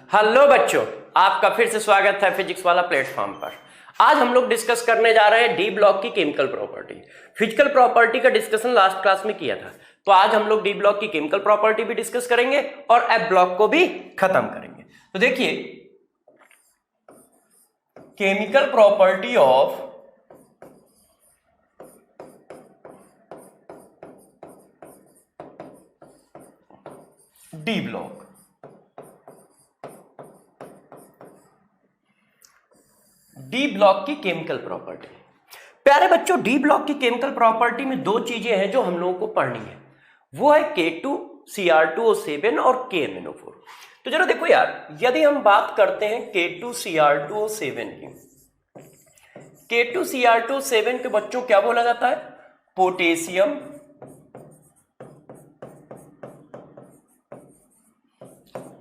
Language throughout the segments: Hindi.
हेलो बच्चों, आपका फिर से स्वागत है फिजिक्स वाला प्लेटफॉर्म पर। आज हम लोग डिस्कस करने जा रहे हैं डी ब्लॉक की केमिकल प्रॉपर्टी। फिजिकल प्रॉपर्टी का डिस्कशन लास्ट क्लास में किया था, तो आज हम लोग डी ब्लॉक की केमिकल प्रॉपर्टी भी डिस्कस करेंगे और एफ ब्लॉक को भी खत्म करेंगे। तो देखिए, chemical property of D block. D block की केमिकल प्रॉपर्टी। प्यारे बच्चों, डी ब्लॉक की केमिकल प्रॉपर्टी में दो चीजें हैं जो हम लोगों को पढ़नी है, वो है K2Cr2O7 और KMnO4। तो जरा देखो यार, यदि हम बात करते हैं K2Cr2O7 की, K2Cr2O7 के बच्चों क्या बोला जाता है? Potassium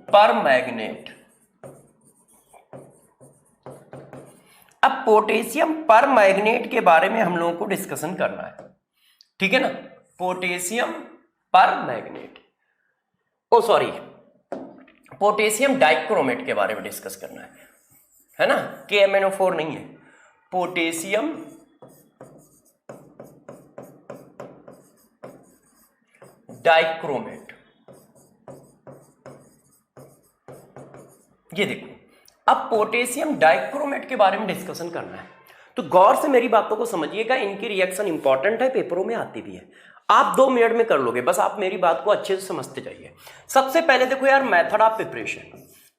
permanganate. अब पोटेशियम परमैंगनेट के बारे में हम लोगों को डिस्कशन करना है, ठीक है ना। पोटेशियम परमैंगनेट, ओ सॉरी, पोटेशियम डाइक्रोमेट के बारे में डिस्कस करना है ना। KMnO4 नहीं है, पोटेशियम डाइक्रोमेट। ये देखो, अब पोटेशियम डाइक्रोमेट के बारे में डिस्कशन करना है, तो गौर से मेरी बातों को समझिएगा। इनकी रिएक्शन इंपॉर्टेंट है, पेपरों में आती भी है। आप 2 मिनट में कर लोगे, बस आप मेरी बात को अच्छे से समझते जाइए। सबसे पहले देखो यार, मेथड ऑफ प्रिपरेशन,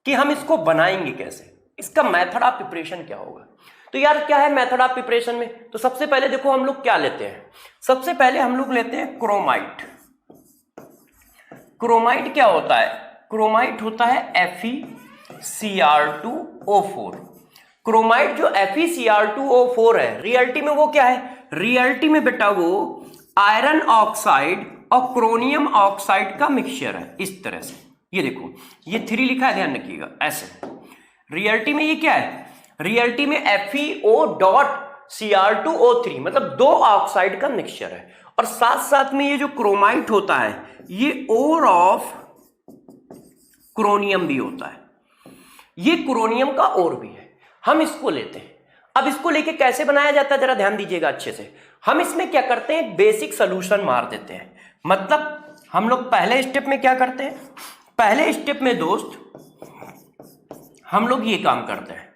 कि हम इसको बनाएंगे कैसे, इसका मेथड ऑफ प्रिपरेशन क्या होगा। तो यार क्या है मेथड ऑफ प्रिपरेशन में? तो सबसे पहले देखो हम लोग क्या लेते हैं। सबसे पहले हम लोग लेते हैं क्रोमाइट। क्रोमाइट क्या होता है? क्रोमाइट होता है FeCr2O4। क्रोमाइट जो FeCr2O4 है, रियलिटी में वो क्या है? रियलिटी में बेटा वो आयरन ऑक्साइड और क्रोनियम ऑक्साइड का मिक्सचर है। इस तरह से ये देखो, ये 3 लिखा है, ध्यान रखिएगा ऐसे। रियलिटी में ये क्या है? रियलिटी में FeO.Cr2O3, मतलब 2 ऑक्साइड का मिक्सचर है। और साथ साथ में ये जो क्रोमाइट होता है, ये ओर ऑफ क्रोनियम भी होता है। ये क्रोनियम का ओर भी है, हम इसको लेते हैं। अब इसको लेके कैसे बनाया जाता है, जरा ध्यान दीजिएगा अच्छे से। हम इसमें क्या करते हैं? बेसिक सॉल्यूशन मार देते हैं। मतलब हम लोग पहले स्टेप में क्या करते हैं? पहले स्टेप में दोस्त हम लोग ये काम करते हैं,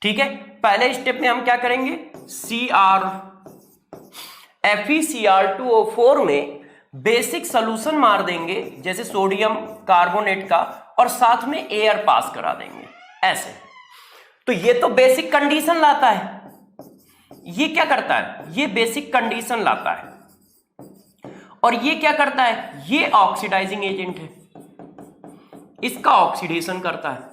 ठीक है। पहले स्टेप में हम क्या करेंगे? FeCr2O4 में बेसिक सॉल्यूशन मार देंगे, जैसे सोडियम कार्बोनेट का, और साथ में एयर पास करा देंगे ऐसे। तो ये तो बेसिक कंडीशन लाता है। ये क्या करता है? ये बेसिक कंडीशन लाता है। और ये क्या करता है? ये ऑक्सीडाइजिंग एजेंट है, इसका ऑक्सीडेशन करता है।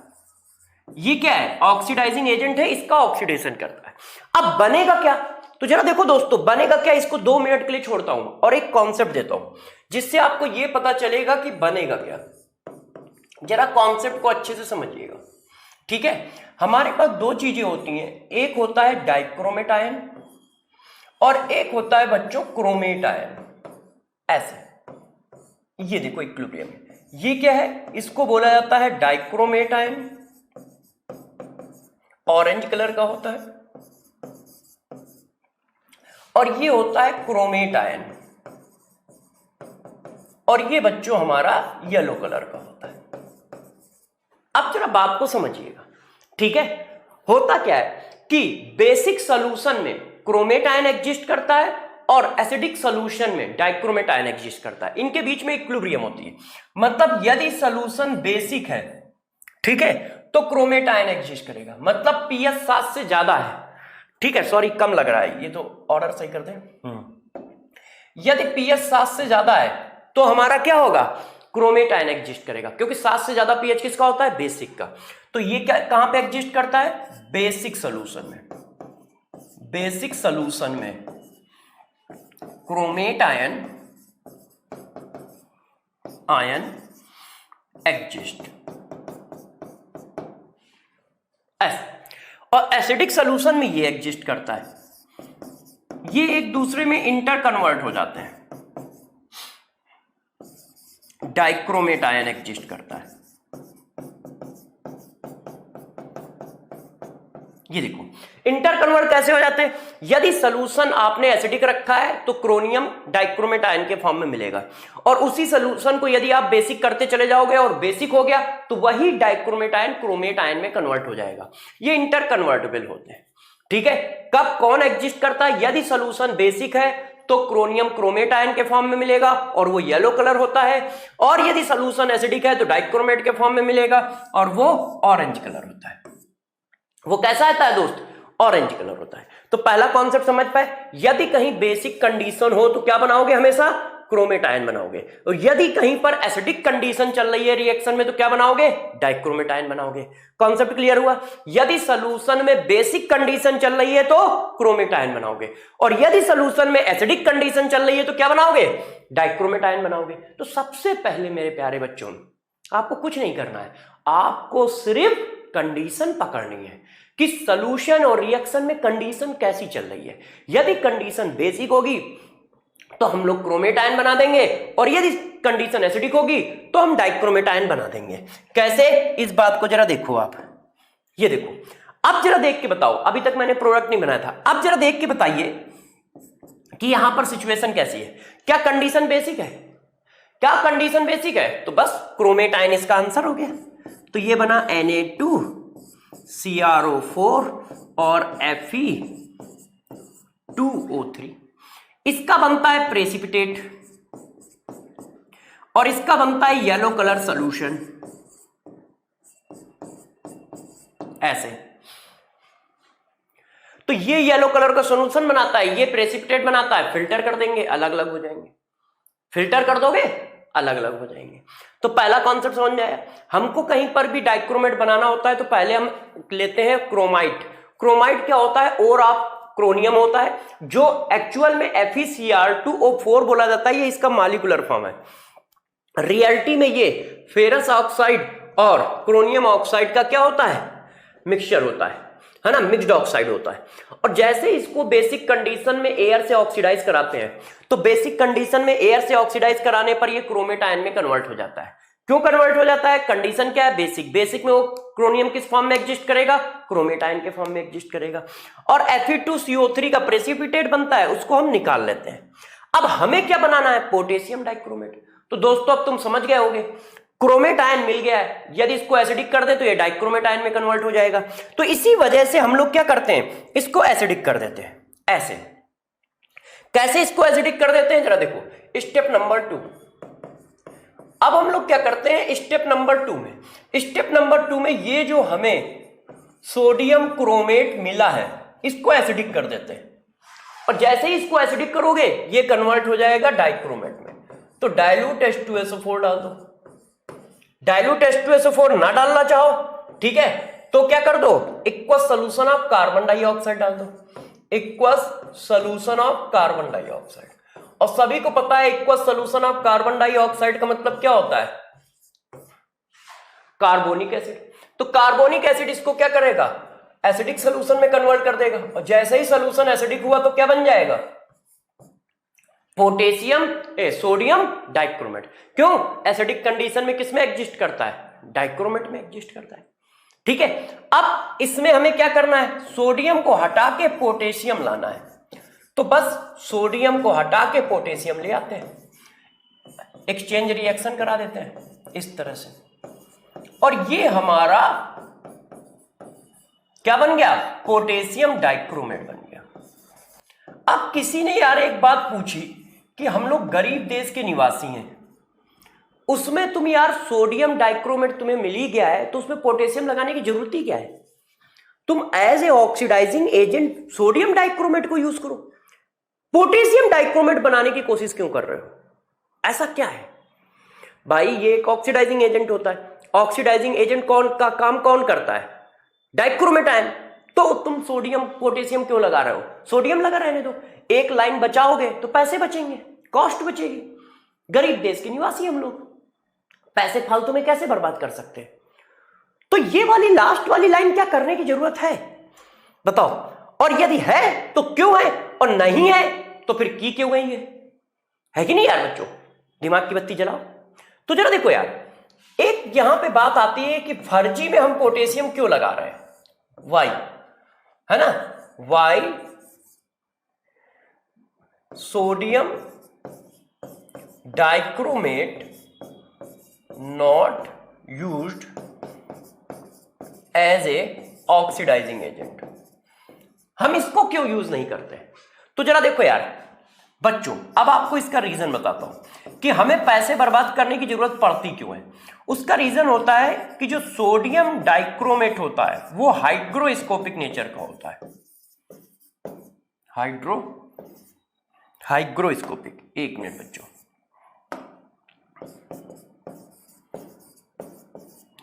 ये क्या है? ऑक्सीडाइजिंग एजेंट है, इसका ऑक्सीडेशन करता है। अब बनेगा क्या? तो जरा देखो दोस्तों, बनेगा क्या, इसको 2 मिनट के लिए छोड़ता हूं और एक कॉन्सेप्ट देता हूं, जिससे आपको यह पता चलेगा कि बनेगा क्या। जरा कॉन्सेप्ट को अच्छे से समझिएगा, ठीक है। हमारे पास 2 चीजें होती हैं, एक होता है डाइक्रोमेट आयन और एक होता है बच्चों क्रोमेट आयन। ऐसे ये देखो इक्विलिब्रियम है। ये क्या है? इसको बोला जाता है डाइक्रोमेट आयन, ऑरेंज कलर का होता है, और ये होता है क्रोमेट आयन, और ये बच्चों हमारा येलो कलर का होता है। अब जरा बात को समझिएगा, ठीक है। होता क्या है कि बेसिक सॉल्यूशन में क्रोमेट आयन एग्जिस्ट करता है और एसिडिक सॉल्यूशन में डाइक्रोमेट आयन एग्जिस्ट करता है। इनके बीच में इक्विलिब्रियम होती है। मतलब यदि सॉल्यूशन बेसिक है, ठीक है, तो क्रोमेट आयन एग्जिस्ट करेगा, मतलब pH 7 से ज्यादा है, ठीक है। सॉरी, कम लग रहा है, ये तो ऑर्डर सही करते हैं। यदि pH 7 से ज्यादा है तो हमारा क्या होगा? क्रोमेट आयन एग्जिस्ट करेगा, क्योंकि 7 से ज्यादा pH किसका होता है? बेसिक का। तो ये क्या कहां पे एग्जिस्ट करता है? बेसिक सॉल्यूशन में। बेसिक सॉल्यूशन में क्रोमेट आयन एग्जिस्ट। और एसिडिक सॉल्यूशन में ये एग्जिस्ट करता है। ये एक दूसरे में इंटर कन्वर्ट हो जाते हैं, डाइक्रोमेट आयन एग्जिस्ट करता है। ये देखो इंटर कन्वर्ट कैसे हो जाते हैं, यदि सोल्यूशन आपने एसिडिक रखा है तो क्रोनियम डाइक्रोमेट आयन के फॉर्म में मिलेगा, और उसी सोल्यूशन को यदि आप बेसिक करते चले जाओगे और बेसिक हो गया तो वही डाइक्रोमेट आयन क्रोमेट आयन में कन्वर्ट हो जाएगा। ये इंटर कन्वर्टेबल होते हैं। ठीक है, कब कौन एग्जिस्ट करता है, यदि सोल्यूशन बेसिक है तो क्रोनियम क्रोमेट आयन के फॉर्म में मिलेगा और वो येलो कलर होता है, और यदि सोल्यूशन एसिडिक है तो डाइक्रोमेट के फॉर्म में मिलेगा और वो ऑरेंज कलर होता है। वो कैसा आता है दोस्त, ऑरेंज कलर होता है। तो पहला कॉन्सेप्ट समझ पाए, यदि कहीं बेसिक कंडीशन हो तो क्या बनाओगे, हमेशा क्रोमेट आयन बनाओगे, और यदि कहीं पर एसिडिक कंडीशन चल रही है रिएक्शन में तो क्या बनाओगे, डाइक्रोमेट आयन बनाओगे। कॉन्सेप्ट क्लियर हुआ। यदि सॉल्यूशन में बेसिक कंडीशन चल रही है तो क्रोमेट आयन बनाओगे, और यदि सॉल्यूशन में एसिडिक कंडीशन चल रही है तो क्या बनाओगे, डाइक्रोमेट आयन बनाओगे। तो सबसे पहले मेरे प्यारे बच्चों आपको कुछ नहीं करना है, आपको सिर्फ कंडीशन पकड़नी है कि सॉल्यूशन और रिएक्शन में कंडीशन कैसी चल रही है। यदि कंडीशन बेसिक होगी तो हम लोग क्रोमेट आयन बना देंगे, और यदि कंडीशन एसिडिक होगी तो हम डाइक्रोमेट आयन बना देंगे। कैसे, इस बात को जरा देखो आप, ये देखो, अब जरा देख के बताओ, अभी तक मैंने प्रोडक्ट नहीं बनाया था, अब जरा देख के बताइए कि यहां पर सिचुएशन कैसी है। क्या कंडीशन बेसिक है, क्या कंडीशन बेसिक है, तो बस क्रोमेट आयन इसका आंसर हो गया। तो ये बना Na2CrO4 और Fe2O3, इसका बनता है प्रेसिपिटेट और इसका बनता है येलो कलर सॉल्यूशन, ऐसे। तो ये येलो कलर का सॉल्यूशन बनाता है, ये प्रेसिपिटेट बनाता है, फिल्टर कर देंगे अलग अलग हो जाएंगे, फिल्टर कर दोगे अलग अलग हो जाएंगे। तो पहला कॉन्सेप्ट समझ में आया। हमको कहीं पर भी डाइक्रोमेट बनाना होता है तो पहले हम लेते हैं क्रोमाइट। क्रोमाइट क्या होता है, और आप क्रोनियम होता है, जो एक्चुअल में FeCr2O4 बोला जाता है, ये इसका मॉलिक्यूलर फॉर्म है। रियलिटी में ये फेरस ऑक्साइड और क्रोनियम ऑक्साइड का क्या होता है, मिक्सचर होता है ना, मिक्स्ड ऑक्साइड होता है। और जैसे इसको बेसिक कंडीशन में एयर से ऑक्सीडाइज कराते हैं तो बेसिक कंडीशन में एयर से ऑक्सीडाइज कराने पर ये क्रोमेट आयन में कन्वर्ट हो जाता है। क्यों कन्वर्ट हो जाता है, कंडीशन क्या है, बेसिक। बेसिक में वो क्रोनियम किस फॉर्म में एग्जिस्ट करेगा, क्रोमेट आयन के फॉर्म में एग्जिस्ट करेगा। और Fe2CO3 का प्रेसिपिटेट बनता है, उसको हम निकाल लेते हैं। अब हमें क्या बनाना है, पोटेशियम डाइक्रोमेट। तो दोस्तों अब तुम समझ गए होगे, क्रोमेट आयन मिल गया है, यदि इसको एसिडिक कर दे तो ये डाइक्रोमेट आयन में कन्वर्ट हो जाएगा। तो इसी वजह से हम लोग क्या करते हैं, इसको एसिडिक कर देते हैं। ऐसे कैसे इसको एसिडिक कर देते हैं, जरा देखो, स्टेप नंबर 2। अब हम लोग क्या करते हैं, स्टेप नंबर 2 में, स्टेप नंबर 2 में ये जो हमें सोडियम क्रोमेट मिला है इसको एसिडिक कर देते हैं, और जैसे ही इसको एसिडिक करोगे ये कन्वर्ट हो जाएगा डाइक्रोमेट में। तो डाइल्यूट H2SO4 डाल दो। डाइल्यूट H2SO4 ना डालना चाहो, ठीक है, तो क्या कर दो, equals solution of carbon dioxide डाल दो, equals solution of carbon dioxide. और सभी को पता है equals solution of carbon dioxide का मतलब क्या होता है, कार्बोनिक एसिड। तो कार्बोनिक एसिड इसको क्या करेगा, एसिडिक सोल्यूशन में कन्वर्ट कर देगा, और जैसे ही सोल्यूशन एसिडिक हुआ तो क्या बन जाएगा, पोटेशियम सोडियम डाइक्रोमेट। क्यों, एसिडिक कंडीशन में किसमें एग्जिस्ट करता है, डाइक्रोमेट में एग्जिस्ट करता है। ठीक है, अब इसमें हमें क्या करना है, सोडियम को हटा के पोटेशियम लाना है। तो बस सोडियम को हटा के पोटेशियम ले आते हैं, एक्सचेंज रिएक्शन करा देते हैं इस तरह से, और ये हमारा क्या बन गया, पोटेशियम डाइक्रोमेट बन गया। अब किसी ने यार एक बात पूछी कि हम लोग गरीब देश के निवासी हैं, उसमें तुम यार सोडियम डाइक्रोमेट तुम्हें मिल ही गया है तो उसमें पोटेशियम लगाने की जरूरत ही क्या है, तुम as a oxidising agent sodium dichromate को यूज करो, पोटेशियम डाइक्रोमेट बनाने की कोशिश क्यों कर रहे हो, ऐसा क्या है भाई। ये एक ऑक्सीडाइजिंग एजेंट होता है, ऑक्सीडाइजिंग एजेंट का काम कौन करता है, डाइक्रोमेट आयन। तो तुम सोडियम पोटेशियम क्यों लगा रहे हो, सोडियम लगा रहने दो, एक लाइन बचाओगे तो पैसे बचेंगे, कॉस्ट बचेगी। गरीब देश के निवासी हम लोग पैसे फालतू में कैसे बर्बाद कर सकते हैं। तो ये वाली लास्ट वाली लाइन क्या करने की जरूरत है बताओ, और यदि है तो क्यों है, और नहीं है तो फिर की क्यों गई है कि नहीं यार बच्चों, दिमाग की बत्ती जलाओ। तो जरा देखो यार, एक यहां पे बात आती है कि फर्जी में हम पोटेशियम क्यों लगा रहे हैं, वाई। है ना, why sodium dichromate not used as a oxidising agent. हम इसको क्यों यूज नहीं करते? तो जरा देखो यार बच्चों, अब आपको इसका रीजन बताता हूं कि हमें पैसे बर्बाद करने की जरूरत पड़ती क्यों है। उसका रीजन होता है कि जो सोडियम डाइक्रोमेट होता है वो हाइग्रोस्कोपिक नेचर का होता है। हाइग्रोस्कोपिक, एक मिनट बच्चों,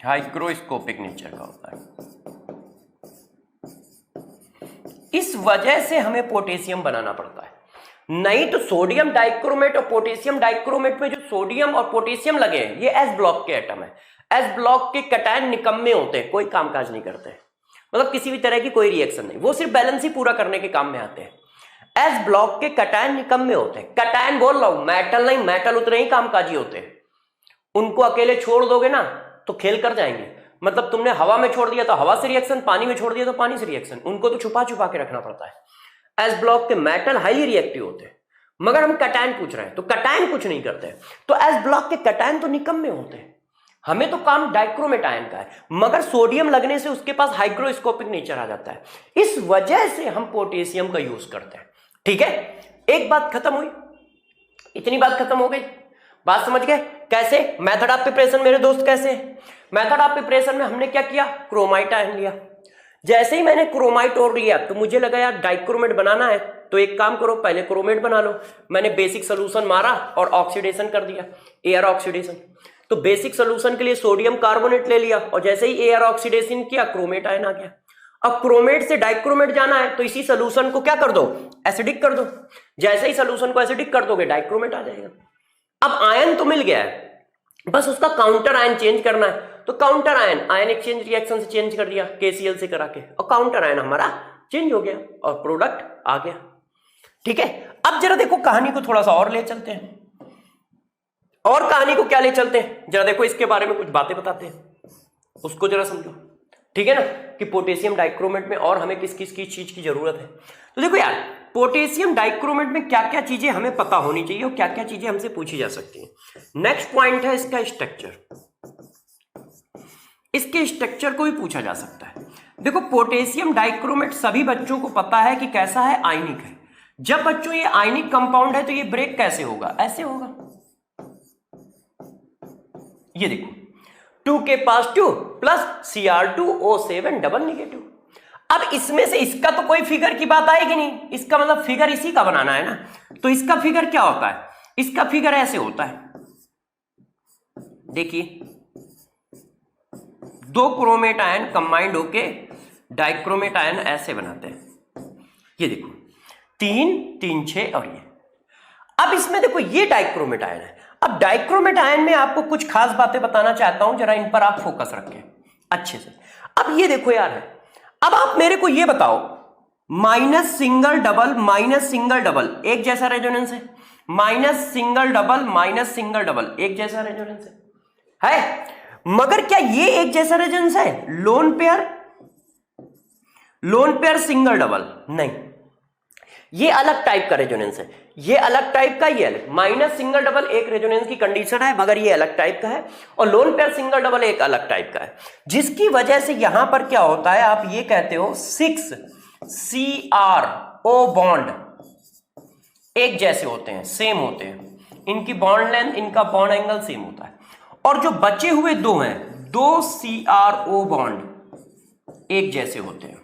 हाइग्रोस्कोपिक नेचर का होता है। इस वजह से हमें पोटेशियम बनाना पड़ता है, नहीं तो सोडियम डाइक्रोमेट और पोटेशियम डाइक्रोमेट में जो सोडियम और पोटेशियम लगे हैं ये एस ब्लॉक के एटम है। एस ब्लॉक के कैटायन निकम्मे होते हैं, कोई कामकाज नहीं करते, मतलब किसी भी तरह की कोई रिएक्शन नहीं, वो सिर्फ बैलेंस ही पूरा करने के काम में आते हैं। एस ब्लॉक के कैटायन निकम्मे होते हैं। कैटायन बोल रहा हूं, मेटल नहीं, मेटल उतने ही कामकाजी होते हैं। उनको अकेले छोड़ दोगे ना तो खेल कर जाएंगे, मतलब तुमने हवा में छोड़ दिया तो हवा से रिएक्शन, पानी में छोड़ दिया तो पानी से रिएक्शन, उनको तो छुपा छुपा के रखना पड़ता है। एस ब्लॉक के मेटल हाईली रिएक्टिव होते हैं, मगर हम कैटायन पूछ रहे हैं तो कैटायन कुछ नहीं करते हैं। तो एस ब्लॉक के कैटायन तो निकम्मे होते हैं, हमें तो काम डाइक्रोमेट आयन का है, मगर सोडियम लगने से उसके पास हाइग्रोस्कोपिक नेचर आ जाता है। इस वजह से हम पोटेशियम का यूज करते हैं। ठीक है, एक बात खत्म हुई, इतनी बात खत्म हो गई, बात समझ गए? कैसे मेथड ऑफ प्रिपरेशन मेरे दोस्त, कैसे मेथड ऑफ प्रिपरेशन में हमने क्या किया, क्रोमाइट आयन लिया। जैसे ही मैंने क्रोमाइट और लिया तो मुझे लगा यार डाइक्रोमेट बनाना है, तो एक काम करो पहले क्रोमेट बना लो। मैंने बेसिक सोल्यूशन मारा और ऑक्सीडेशन कर दिया, एयर ऑक्सीडेशन। तो बेसिक सोल्यूशन के लिए सोडियम कार्बोनेट ले लिया और जैसे ही एयर ऑक्सीडेशन किया क्रोमेट आयन आ गया। अब क्रोमेट से डाइक्रोमेट जाना है तो इसी सोल्यूशन को क्या कर दो, एसिडिक कर दो। जैसे ही सोल्यूशन को एसिडिक कर दोगे डाइक्रोमेट आ जाएगा। अब आयन तो मिल गया है, बस उसका काउंटर आयन चेंज करना है। तो counter ion ion exchange reaction से चेंज कर दिया KCl से करा के, और काउंटर आयन हमारा चेंज हो गया और प्रोडक्ट आ गया। ठीक है, अब जरा देखो कहानी को थोड़ा सा और ले चलते हैं। और कहानी को क्या ले चलते हैं, जरा देखो इसके बारे में कुछ बातें बताते हैं, उसको जरा समझो। ठीक है ना, कि पोटेशियम डाइक्रोमेट में और हमें किस किस की चीज की जरूरत है। तो देखो यार, पोटेशियम डाइक्रोमेट में क्या क्या चीजें हमें पता होनी चाहिए और क्या क्या चीजें हमसे पूछी जा सकती हैं। नेक्स्ट पॉइंट है इसका स्ट्रक्चर। इसके स्ट्रक्चर को भी पूछा जा सकता है। देखो पोटेशियम डाइक्रोमेट सभी बच्चों को पता है कि कैसा है, आयनिक है। जब बच्चों ये आयनिक कंपाउंड है तो ये ब्रेक कैसे होगा, ऐसे होगा। ये देखो 2 के पास 2 प्लस Cr2O7 डबल नेगेटिव। अब इसमें से इसका तो कोई फिगर की बात आएगी नहीं, इसका मतलब फिगर इसी का बनाना है ना। तो इसका फिगर क्या होता है, इसका फिगर ऐसे होता है। देखिए 2 क्रोमेट आयन कंबाइंड होके डाइक्रोमेट आयन ऐसे बनाते हैं। ये देखो 3 3 6 और ये। अब इसमें देखो ये डाइक्रोमेट आयन है। अब डाइक्रोमेट आयन में आपको कुछ खास बातें बताना चाहता हूं, जरा इन पर आप फोकस रखें अच्छे से। अब ये देखो यार है, अब आप मेरे को ये बताओ, माइनस सिंगल डबल एक जैसा रेजोनेंस है, माइनस सिंगल डबल एक जैसा रेजोनेंस है, मगर क्या ये एक जैसा रेजोनेंस है? लोन पेयर सिंगल डबल नहीं, ये अलग टाइप का रेजोनेंस है, ये अलग टाइप का, ये अलग। माइनस सिंगल डबल एक रेजोनेंस की कंडीशन है, मगर ये अलग टाइप का है, और लोन पेयर सिंगल डबल एक अलग टाइप का है, जिसकी वजह से यहां पर क्या होता है, आप ये कहते हो 6 CrO बॉन्ड एक जैसे होते हैं, सेम होते हैं, इनकी बॉन्ड लेंथ, इनका बॉन्ड एंगल सेम होता है। और जो बचे हुए 2 हैं, 2 CrO बॉन्ड एक जैसे होते हैं,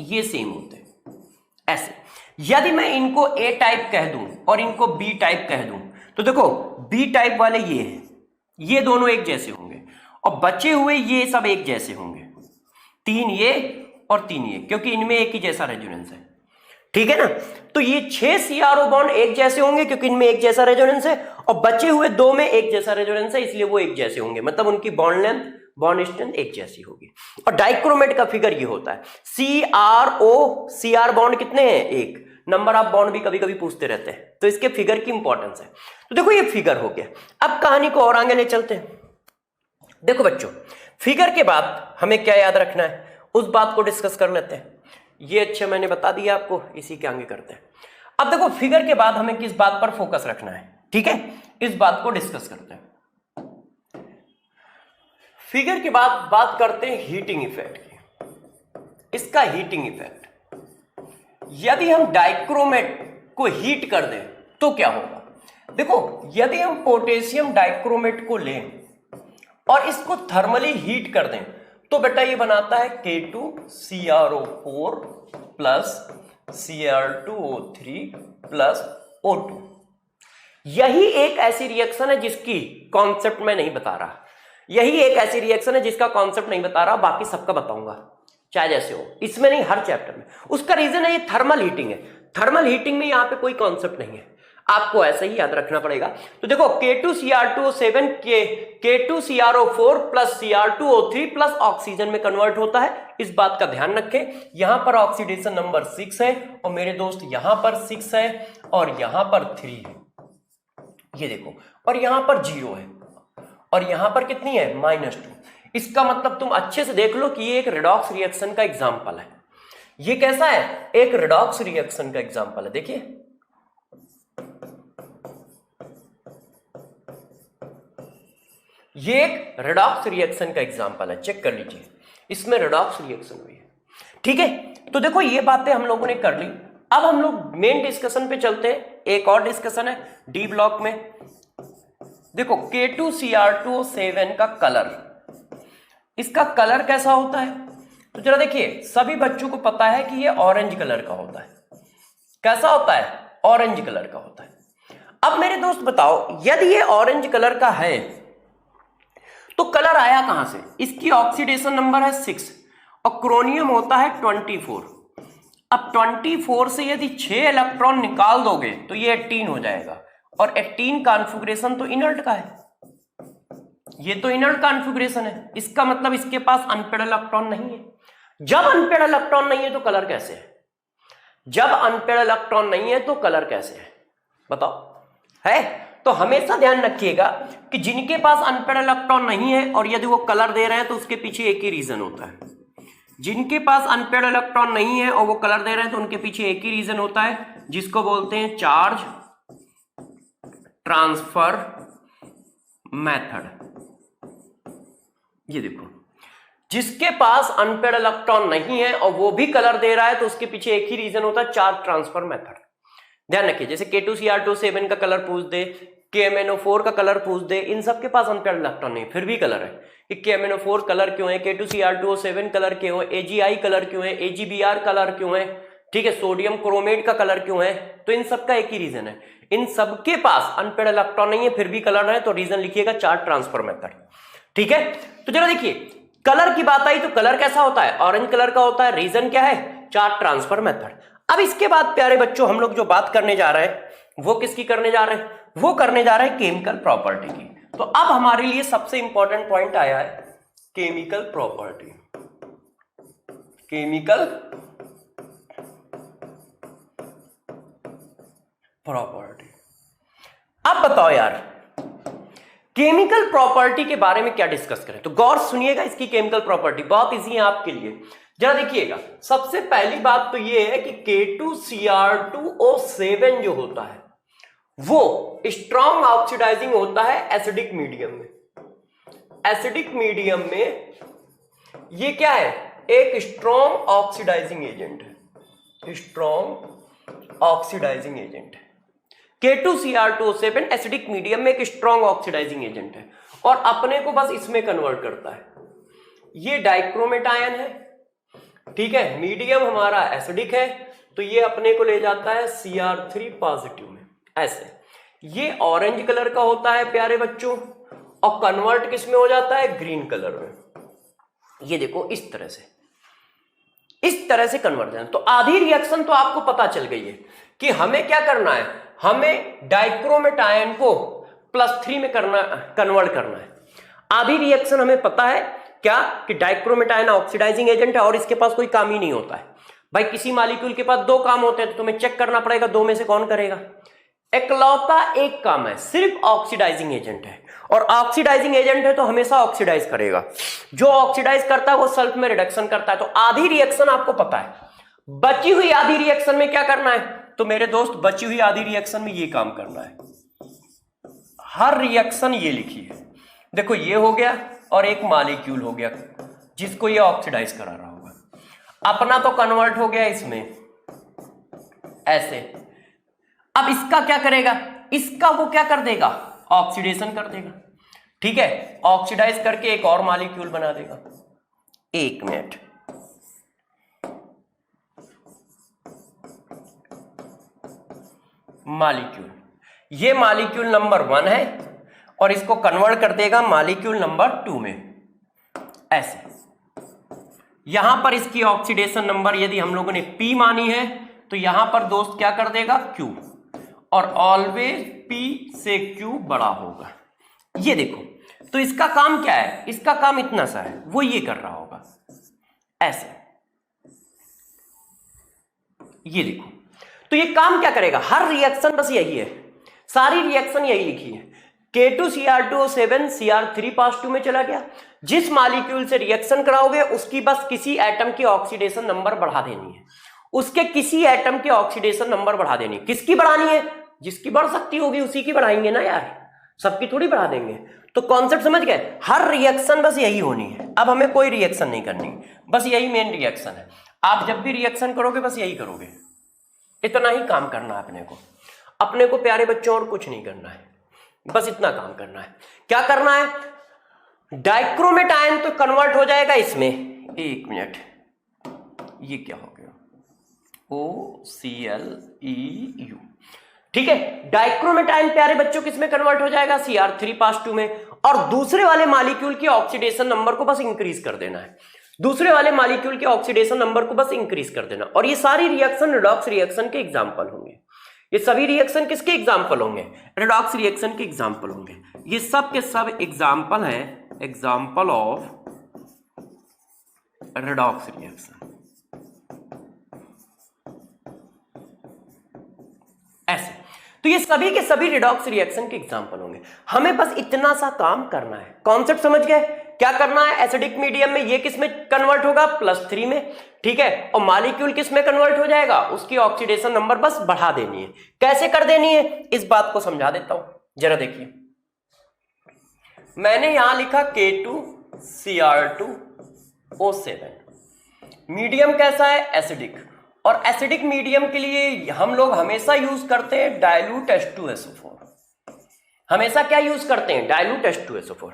ये सेम होते हैं ऐसे। यदि मैं इनको A टाइप कह दूं और इनको B टाइप कह दूं, तो देखो B टाइप वाले ये हैं, ये दोनों एक जैसे होंगे, और बचे हुए ये सब एक जैसे होंगे, 3 ये और 3 ये, क्योंकि इनमें एक ही जैसा रेजोनेंस है। ठीक है ना, तो ये 6 CrO बॉन्ड एक जैसे होंगे क्योंकि इनमें एक जैसा रेजोनेंस है, और बचे हुए 2 में एक जैसा रेजोनेंस है, इसलिए वो एक जैसे होंगे, मतलब उनकी बॉन्ड लेंथ, बॉन्ड स्ट्रेंथ एक जैसी होगी। और डाइक्रोमेट का फिगर ये होता है, Cr बॉन्ड कितने हैं? 1। नंबर ऑफ बॉन्ड भी कभी कभी पूछते रहते हैं, तो इसके फिगर की इंपॉर्टेंस है। तो देखो ये फिगर हो गया। अब कहानी को और आगे ले चलते हैं। देखो बच्चों, फिगर के बाद हमें क्या याद रखना है, उस बात को डिस्कस कर लेते हैं। ये अच्छा मैंने बता दिया आपको, इसी के आगे करते हैं। अब देखो फिगर के बाद हमें किस बात पर फोकस रखना है, ठीक है, इस बात को डिस्कस करते हैं। फिगर के बाद बात करते हैं हीटिंग इफेक्ट की। इसका हीटिंग इफेक्ट, यदि हम डाइक्रोमेट को हीट कर दें तो क्या होगा। देखो यदि हम पोटेशियम डाइक्रोमेट को लें और इसको थर्मली हीट कर दें तो बेटा ये बनाता है K2CrO4 plus Cr2O3 plus O2। यही एक ऐसी रिएक्शन है जिसकी कॉन्सेप्ट मैं नहीं बता रहा, यही एक ऐसी रिएक्शन है जिसका कॉन्सेप्ट नहीं बता रहा, बाकी सबका बताऊंगा चाहे जैसे हो, इसमें नहीं हर चैप्टर में। उसका रीजन है ये थर्मल हीटिंग है, थर्मल हीटिंग में यहां पे कोई कॉन्सेप्ट नहीं है, आपको ऐसे ही याद रखना पड़ेगा। तो देखो K2Cr2O7 K2CrO4 plus Cr2O3 plus oxygen में कन्वर्ट होता है, इस बात का ध्यान रखें। यहां पर ऑक्सीडेशन नंबर 6 है और मेरे दोस्त यहां पर 6 है और यहां पर 3 है, ये देखो, और यहां पर 0 है और यहां पर कितनी है -2। इसका मतलब तुम अच्छे से देख लो कि ये एक रिडॉक्स रिएक्शन का एग्जाम्पल है। ये कैसा है, एक रिडॉक्स रिएक्शन का एग्जाम्पल है। देखिए ये एक रिडॉक्स रिएक्शन का एग्जाम्पल है, चेक कर लीजिए, इसमें रिडॉक्स रिएक्शन हुई है, ठीक है। तो देखो ये बातें हम लोगों ने कर ली। अब हम लोग मेन डिस्कशन पे चलते हैं। एक और डिस्कशन है डी ब्लॉक में। देखो K2Cr2O7 का कलर, इसका कलर कैसा होता है, तो जरा देखिए, सभी बच्चों को पता है कि ये ऑरेंज कलर का होता है। कैसा होता है, ऑरेंज कलर का होता है। अब मेरे दोस्त बताओ, यदि ये ऑरेंज कलर का है तो कलर आया कहां से। इसकी ऑक्सीडेशन नंबर है 6 और क्रोनियम होता है 24। अब 24 से यदि 6 इलेक्ट्रॉन निकाल दोगे तो ये 18 हो जाएगा, और 18 कॉन्फ़िगरेशन तो इनर्ट का है, ये तो इनर्ट कॉन्फ़िगरेशन है। इसका मतलब इसके पास अनपेड इलेक्ट्रॉन नहीं है। जब अनपेड इलेक्ट्रॉन नहीं है तो कलर कैसे है, जब अनपेड इलेक्ट्रॉन नहीं है तो कलर कैसे है, बताओ है। तो हमेशा ध्यान रखिएगा कि जिनके पास अनपेड इलेक्ट्रॉन नहीं है और यदि वो कलर दे रहे हैं तो उसके पीछे एक ही रीजन होता है। जिनके पास अनपेड इलेक्ट्रॉन नहीं है और वो कलर दे रहे हैं तो उनके पीछे एक ही रीजन होता है, जिसको बोलते हैं चार्ज ट्रांसफर मेथड। ये देखो, जिसके पास अनपेड इलेक्ट्रॉन नहीं है और वो भी कलर दे रहा है तो उसके पीछे एक ही रीजन होता है, चार्ज ट्रांसफर मेथड। ध्यान रखिए, जैसे K2Cr2O7 का कलर पूछ दे, KMnO4 का कलर पूछ दे, इन सब के पास अनपेड इलेक्ट्रॉन नहीं, फिर भी कलर है। कि KMnO4 कलर क्यों है, K2Cr2O7 कलर क्यों है, AgI कलर क्यों है, AgBr कलर क्यों है, ठीक है, सोडियम क्रोमेट का कलर क्यों है, तो इन सब का एक ही रीजन है। इन सबके पास अनपेड इलेक्ट्रॉन नहीं है फिर भी कलर है, तो रीजन लिखिएगा चार्ज ट्रांसफर मेथड, ठीक है। तो जरा देखिए, कलर की बात आई तो कलर कैसा होता है, ऑरेंज कलर का होता है, रीजन क्या है, चार्ज ट्रांसफर मेथड। अब इसके बाद प्यारे बच्चों हम लोग जो बात करने जा रहे हैं वो किसकी करने जा रहे हैं, वो करने जा रहे हैं केमिकल प्रॉपर्टी की। तो अब हमारे लिए सबसे इंपॉर्टेंट पॉइंट आया है केमिकल प्रॉपर्टी। Chemical property. अब बताओ यार, केमिकल प्रॉपर्टी के बारे में क्या डिस्कस करें, तो गौर सुनिएगा। इसकी केमिकल प्रॉपर्टी बहुत इजी है आपके लिए, जरा देखिएगा। सबसे पहली बात तो ये है कि K2Cr2O7 जो होता है वो स्ट्रॉन्ग ऑक्सीडाइजिंग होता है एसिडिक मीडियम में। एसिडिक मीडियम में ये क्या है, एक स्ट्रॉन्ग ऑक्सीडाइजिंग एजेंट है, स्ट्रॉन्ग ऑक्सीडाइजिंग एजेंट है। K2Cr2O7 एसिडिक मीडियम में एक स्ट्रॉन्ग ऑक्सीडाइजिंग एजेंट है और अपने को बस इसमें कन्वर्ट करता है। ये डाइक्रोमेट आयन है, ठीक है, मीडियम हमारा एसिडिक है तो ये अपने को ले जाता है Cr3 पॉजिटिव में, ऐसे। ये ऑरेंज कलर का होता है प्यारे बच्चों और कन्वर्ट किस में हो जाता है, ग्रीन कलर में। ये देखो इस तरह से कन्वर्जन। तो आधी रिएक्शन तो आपको पता चल गई है कि हमें क्या करना है, हमें डाइक्रोमेट आयन को +3 में कन्वर्ट करना है। आधी रिएक्शन हमें पता है क्या, कि डाइक्रोमेट आयन ऑक्सीडाइजिंग एजेंट है और इसके पास कोई काम ही नहीं होता है। भाई किसी मॉलिक्यूल के पास 2 काम होते हैं तो तुम्हें चेक करना पड़ेगा 2 में से कौन करेगा। इकलौता एक काम है, सिर्फ ऑक्सीडाइजिंग एजेंट है और ऑक्सीडाइजिंग एजेंट है तो हमेशा ऑक्सीडाइज करेगा। जो ऑक्सीडाइज करता है वो सल्फ में रिडक्शन करता है। तो आधी रिएक्शन आपको पता है, बची हुई आधी रिएक्शन में क्या करना है? तो मेरे दोस्त बची हुई आधी रिएक्शन में ये काम करना है। हर रिएक्शन ये लिखी है, देखो ये हो गया और एक मॉलिक्यूल हो गया जिसको ये ऑक्सीडाइज करा रहा होगा। अपना तो कन्वर्ट हो गया इसमें ऐसे। अब इसका क्या करेगा? इसका वो क्या कर देगा? ऑक्सीडेशन कर देगा। ठीक है, ऑक्सीडाइज करके एक और मॉलिक्यूल बना देगा। एक मिनट, मॉलिक्यूल, ये मॉलिक्यूल नंबर 1 है और इसको कन्वर्ट कर देगा मॉलिक्यूल नंबर 2 में ऐसे। यहां पर इसकी ऑक्सीडेशन नंबर यदि हम लोगों ने P मानी है तो यहां पर दोस्त क्या कर देगा? Q, और ऑलवेज P से Q बड़ा होगा। ये देखो, तो इसका काम क्या है? इसका काम इतना सा है, वो ये कर रहा होगा ऐसे। ये देखो, तो ये काम क्या करेगा? हर रिएक्शन बस यही है, सारी रिएक्शन यही लिखी है। K2Cr2O7 Cr3 पास 2 में चला गया। जिस मॉलिक्यूल से रिएक्शन कराओगे उसकी बस किसी एटम की ऑक्सीडेशन नंबर बढ़ा देनी है, उसके किसी एटम के ऑक्सीडेशन नंबर बढ़ा देनी है। किसकी बढ़ानी है? जिसकी बढ़ सकती होगी उसी की बढ़ाएंगे ना यार, सबकी थोड़ी बढ़ा देंगे। तो कॉन्सेप्ट समझ गए? हर रिएक्शन बस यही होनी है। अब हमें कोई रिएक्शन नहीं करनी, बस यही मेन रिएक्शन है। आप जब भी रिएक्शन करोगे बस यही करोगे, इतना ही काम करना है अपने को। अपने को प्यारे बच्चों और कुछ नहीं करना है, बस इतना काम करना है। क्या करना है? डाइक्रोमेट आयन तो कन्वर्ट हो जाएगा इसमें। एक मिनट, ये क्या हो गया? OClEU। ठीक है, डाइक्रोमेट आयन प्यारे बच्चों किसमें कन्वर्ट हो जाएगा? Cr3 पास 2 में। और दूसरे वाले मॉलिक्यूल की ऑक्सीडेशन नंबर को बस इंक्रीज कर देना है, दूसरे वाले मॉलिक्यूल के ऑक्सीडेशन नंबर को बस इंक्रीज कर देना। और ये सारी रिएक्शन रिडॉक्स रिएक्शन के एग्जांपल होंगे। ये सभी रिएक्शन किसके एग्जांपल होंगे? रिडॉक्स रिएक्शन के एग्जांपल होंगे। ये सब के सब एग्जांपल है, एग्जांपल ऑफ रिडॉक्स रिएक्शन ऐसे। तो ये सभी के सभी रिडॉक्स रिएक्शन के एग्जांपल होंगे। हमें बस इतना सा काम करना है। कॉन्सेप्ट समझ गए? क्या करना है? एसिडिक मीडियम में ये किस में कन्वर्ट होगा? +3 में। ठीक है, और मॉलिक्यूल किस में कन्वर्ट हो जाएगा? उसकी ऑक्सीडेशन नंबर बस बढ़ा देनी है। कैसे कर देनी है इस बात को समझा देता हूं, जरा देखिए। मैंने यहां लिखा K2Cr2O7। मीडियम कैसा है? एसिडिक। और एसिडिक मीडियम के लिए हम लोग हमेशा यूज करते हैं डाइल्यूट H2SO4। हमेशा क्या यूज करते हैं? Dilute H2SO4।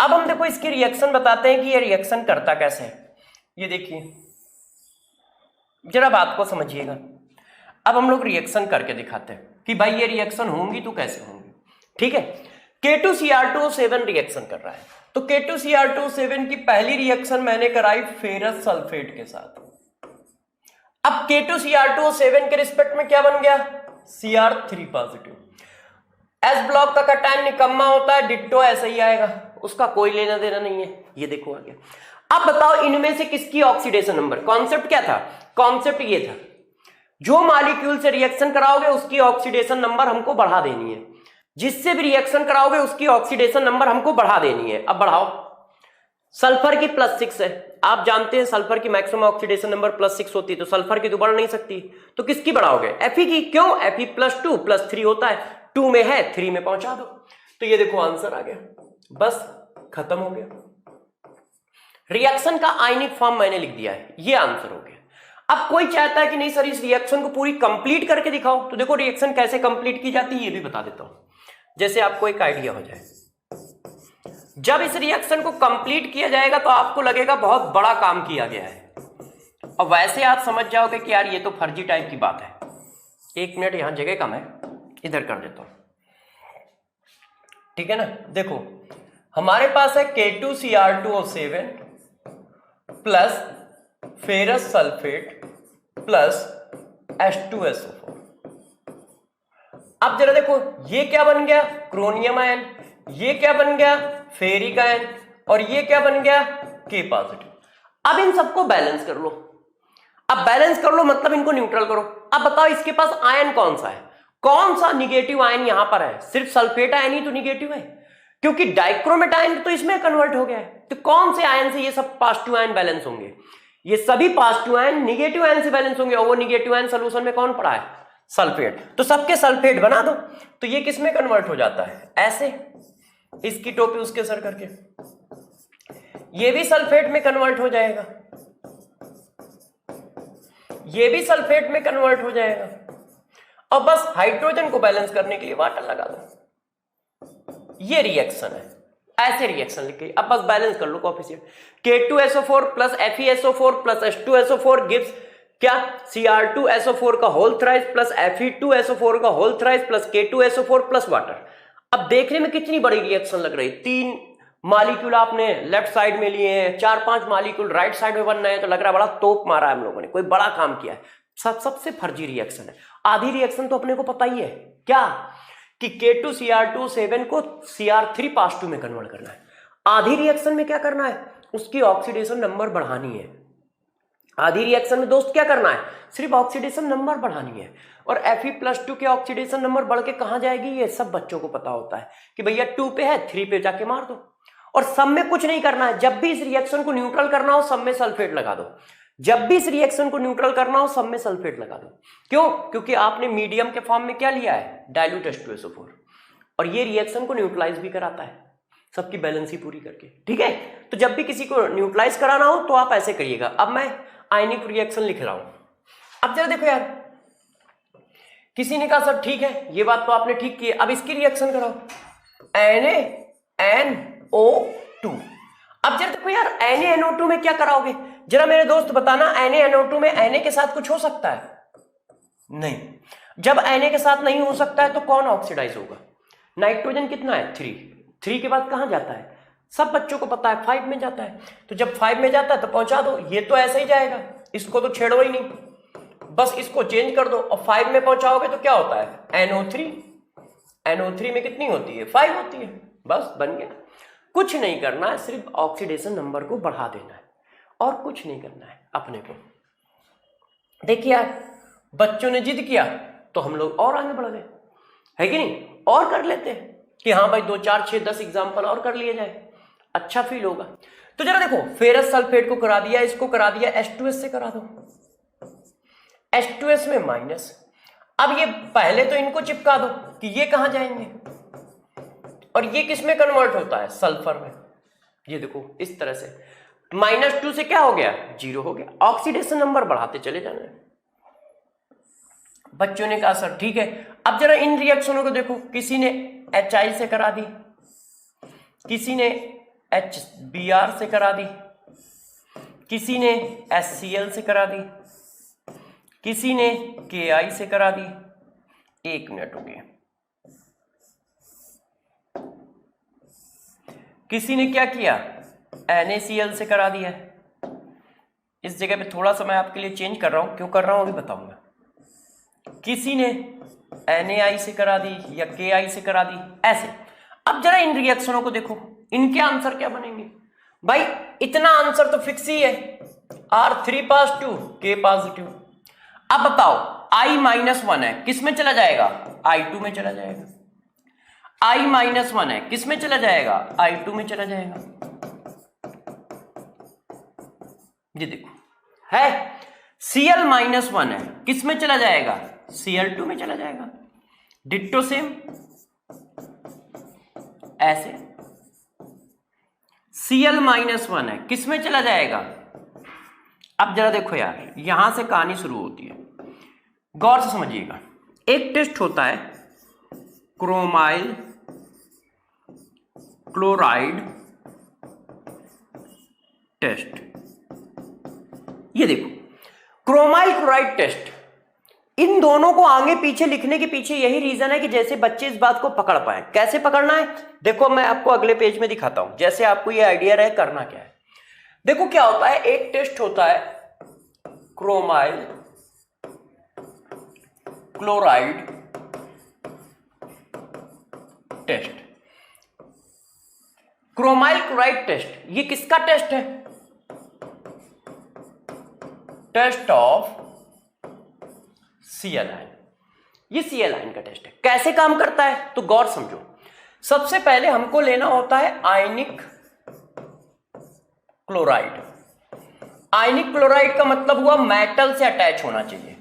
अब हम देखो इसकी रिएक्शन बताते हैं कि ये रिएक्शन करता कैसे है। ये देखिए, जरा बात को समझिएगा। अब हम लोग रिएक्शन करके दिखाते हैं कि भाई ये रिएक्शन होंगी तो कैसे होंगी। ठीक है, K2Cr2O7 रिएक्शन कर रहा है। तो K2Cr2O7 की पहली रिएक्शन मैंने कराई फेरस सल्फेट के साथ। अब K2Cr2O7 के रिस्पेक्ट में क्या बन गया? Cr3 positive. एस ब्लॉक का कटायन निकम्मा होता है, डिट्टो ऐसा ही आएगा, उसका कोई लेना देना नहीं है। ये देखो आ गया। अब बताओ इनमें से किसकी ऑक्सीडेशन नंबर? कॉन्सेप्ट क्या था? कॉन्सेप्ट ये था, जो मॉलिक्यूल से रिएक्शन कराओगे उसकी ऑक्सीडेशन नंबर हमको बढ़ा देनी है, जिससे भी रिएक्शन कराओगे उसकी ऑक्सीडेशन नंबर हमको बढ़ा देनी है। अब बढ़ाओ। सल्फर की +6 है, आप जानते हैं सल्फर की मैक्सिमम ऑक्सीडेशन नंबर +6 होती है, तो सल्फर की तो बढ़ नहीं सकती, तो किसकी बढ़ाओगे? Fe की। क्यों? Fe +2 +3 होता है, 2 में है 3 में पहुंचा दो। तो ये देखो आंसर आ गया, बस खत्म हो गया। रिएक्शन का आयनिक फॉर्म मैंने लिख दिया है, ये आंसर हो गया। अब कोई चाहता है कि नहीं सर इस रिएक्शन को पूरी कंप्लीट करके दिखाओ, तो देखो रिएक्शन कैसे कंप्लीट की जाती है ये भी बता देता हूं, जैसे आपको एक आइडिया हो जाए। जब इस रिएक्शन को कंप्लीट किया जाएगा तो आपको लगेगा बहुत बड़ा काम किया गया है, और वैसे आप समझ जाओगे कि यार ये तो फर्जी टाइप की बात है। 1 मिनट, यहां जगह कम है, इधर कर देता हूं, ठीक है ना। देखो हमारे पास है K2Cr2O7 plus ferrous sulphate plus H2SO4। अब जरा देखो ये क्या बन गया? क्रोनियम आयन। ये क्या बन गया? Ferric ion. और ये क्या बन गया? K positive. अब इन सबको बैलेंस कर लो। अब बैलेंस कर लो मतलब इनको न्यूट्रल करो। अब बताओ इसके पास आयन कौन सा है? कौन सा निगेटिव आयन यहां पर है? सिर्फ सल्फेट आयन ही तो निगेटिव है। क्योंकि डाइक्रोमेटाइन तो इसमें कन्वर्ट हो गया है। तो कौन से आयन से ये सब पॉजिटिव आयन बैलेंस होंगे? ये सभी पॉजिटिव आयन निगेटिव आयन से बैलेंस होंगे, और वो निगेटिव आयन सोल्यूशन में कौन पड़ा है? सल्फेट। तो सबके सल्फेट बना दो, तो ये किस में कन्वर्ट हो जाता है? ऐसे, इसकी टोपी उसके सर करके, ये भी सल्फेट में कन्वर्ट हो जाएगा, ये भी सल्फेट में कन्वर्ट हो जाएगा, और बस हाइड्रोजन को बैलेंस करने के लिए वाटर लगा दो। ये रिएक्शन है, ऐसे रिएक्शन लिख के अब बस बैलेंस कर लो coefficient. K2SO4 plus FeSO4 plus H2SO4 gives क्या? Cr2SO4 का होल थ्राइस प्लस Fe2SO4 का whole thrice plus K2SO4 plus water. अब देखने में कितनी बड़ी रिएक्शन लग रही है। 3 मॉलिक्यूल आपने लेफ्ट साइड में लिए हैं, 4-5 मॉलिक्यूल राइट साइड में बन रहे हैं, तो लग रहा है बड़ा तोप मारा है हम लोगों ने, कोई बड़ा काम किया है। सबसे फर्जी रिएक्शन है। आधी रिएक्शन तो अपने को पता ही है क्या, कि K2Cr2 को Cr3 पॉजिटिव में कन्वर्ट करना है। आधी रिएक्शन में क्या करना है? उसकी ऑक्सीडेशन नंबर बढ़ानी है। आधी रिएक्शन में दोस्त क्या करना है? सिर्फ ऑक्सीडेशन नंबर बढ़ानी है। और Fe+2 के ऑक्सीडेशन नंबर बढ़ के कहां जाएगी? ये सब बच्चों को पता होता है कि भैया 2 पे है, 3 पे जाके मार दो। और सब में कुछ नहीं करना है। जब भी इस रिएक्शन को न्यूट्रल करना हो, सब में सल्फेट लगा दो। जब भी इस रिएक्शन को न्यूट्रल करना हो, सब में सल्फेट लगा दो। क्यों? क्योंकि आपने मीडियम के फॉर्म में क्या लिया है? डाइल्यूट H2SO4, और ये रिएक्शन को न्यूट्रलाइज भी कराता है, सबकी बैलेंस ही पूरी करके। ठीक है, तो जब भी किसी को न्यूट्रलाइज कराना हो तो आप ऐसे करिएगा। अब मैं आयनिक रिएक्शन लिख रहा हूं। अब जरा देखो यार, किसी ने कहा सर ठीक है, ये बात तो आपने ठीक की है, अब इसकी रिएक्शन कराओ, NaNO2। अब जरा देखो यार, NaNO2 में क्या कराओगे? जरा मेरे दोस्त बताना, NaNO2 में Na के साथ कुछ हो सकता है? नहीं। जब Na के साथ नहीं हो सकता है तो कौन ऑक्सीडाइज होगा? नाइट्रोजन कितना है? 3 के बाद कहां जाता है? सब बच्चों को पता है, 5 में जाता है। तो जब 5 में जाता है तो पहुंचा दो, ये तो ऐसे ही जाएगा, इसको तो छेड़ो ही नहीं, बस इसको चेंज कर दो, और 5 में पहुंचाओगे तो क्या होता है? NO3 में कितनी होती है? 5 होती है। बस बन गया। कुछ नहीं करना है, सिर्फ ऑक्सीडेशन नंबर को बढ़ा देना है, और कुछ नहीं करना है अपने को। देखिए यार, बच्चों ने जिद किया तो हम लोग और आगे बढ़ गए, है कि नहीं? और कर लेते हैं कि हाँ भाई 2, 4, 6, 10 एग्जाम्पल और कर लिए जाए, अच्छा फील होगा। तो जरा देखो, फेरस सल्फेट को करा दिया, इसको करा दिया, H2S से करा दो, H2S में माइनस। अब ये पहले तो इनको चिपका दो कि ये कहां जाएंगे, और ये किस में कन्वर्ट होता है? सल्फर में। ये देखो इस तरह से, -2 से क्या हो गया? 0 हो गया। ऑक्सीडेशन नंबर बढ़ाते चले जाना है। बच्चों ने कहा सर ठीक है। अब जरा इन रिएक्शनों को देखो, किसी ने HI से करा दी, किसी ने HBr से करा दी, किसी ने HCl से करा दी, किसी ने KI से करा दी। 1 मिनट हो गया। किसी ने क्या किया? NaCl से करा दिया। इस जगह पे थोड़ा सा मैं आपके लिए चेंज कर रहा हूं, क्यों कर रहा हूं अभी बताऊंगा। किसी ने NaI से करा दी या KI से करा दी, ऐसे। अब जरा इन रिएक्शनों को देखो, इनके आंसर क्या बनेंगे? भाई इतना आंसर तो फिक्स ही है, R3 पॉजिटिव, K पॉजिटिव। अब बताओ, I-1 है, किस में चला जाएगा? I2 में चला जाएगा। I-1 है, किस में चला जाएगा? I2 में चला जाएगा। ये देखो है। Cl-1 है, किस में चला जाएगा? Cl2 में चला जाएगा। डिट्टो सेम ऐसे। Cl-1 है, किस में चला जाएगा? अब जरा देखो यार, यहां से कहानी शुरू होती है, गौर से समझिएगा। एक टेस्ट होता है क्रोमाइल क्लोराइड टेस्ट। ये देखो, क्रोमाइल क्लोराइड टेस्ट, इन दोनों को आगे पीछे लिखने के पीछे यही रीजन है कि जैसे बच्चे इस बात को पकड़ पाए। कैसे पकड़ना है देखो, मैं आपको अगले पेज में दिखाता हूं, जैसे आपको ये आइडिया रहे करना क्या है। देखो क्या होता है, एक टेस्ट होता है chromyl chloride test. Chromyl chloride test, ये किसका टेस्ट है? Test of Cl ion. ये Cl आयन का टेस्ट है। कैसे काम करता है तो गौर समझो। सबसे पहले हमको लेना होता है आयनिक क्लोराइड। आयनिक क्लोराइड का मतलब हुआ मेटल से अटैच होना चाहिए।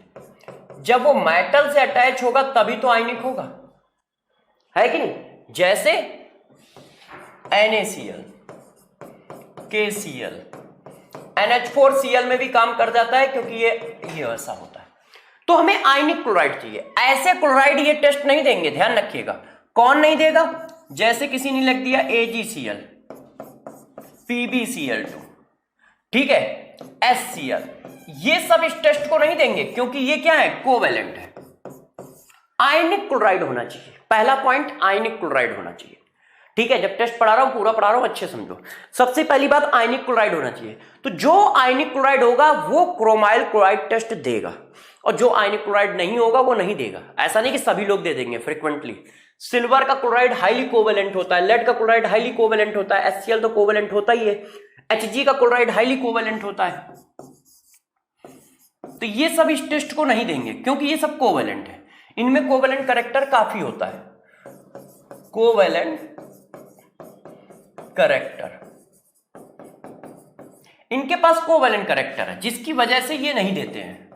जब वो मेटल से अटैच होगा तभी तो आयनिक होगा, है कि नहीं? जैसे NaCl, KCl, NH4Cl में भी काम कर जाता है क्योंकि ये ऐसा होता है। तो हमें आयनिक क्लोराइड चाहिए। ऐसे क्लोराइड ये टेस्ट नहीं देंगे, ध्यान रखिएगा। कौन नहीं देगा? जैसे किसी ने लिख दिया AgCl, PbCl2, ठीक है, HCl, ये सब इस टेस्ट को नहीं देंगे क्योंकि ये क्या है? कोवेलेंट है। आयनिक क्लोराइड होना चाहिए। पहला पॉइंट आयनिक क्लोराइड होना चाहिए, ठीक है। जब टेस्ट पढ़ा रहा हूं पूरा पढ़ा रहा हूं, अच्छे समझो। सबसे पहली बात आयनिक क्लोराइड होना चाहिए। तो जो आयनिक क्लोराइड होगा वो क्रोमाइल क्लोराइड टेस्ट देगा, और जो आयनिक क्लोराइड नहीं होगा वो नहीं देगा। ऐसा नहीं कि सभी लोग दे देंगे फ्रीक्वेंटली। सिल्वर का क्लोराइड हाईली कोवेलेंट होता है, लेड का क्लोराइड हाईली कोवेलेंट होता है, HCl तो कोवेलेंट होता ही है, Hg का क्लोराइड हाईली कोवेलेंट होता है। तो ये सब इस टेस्ट को नहीं देंगे क्योंकि ये सब कोवेलेंट है। इनमें कोवेलेंट कैरेक्टर काफी होता है, कोवेलेंट कैरेक्टर, इनके पास कोवेलेंट कैरेक्टर है जिसकी वजह से ये नहीं देते हैं,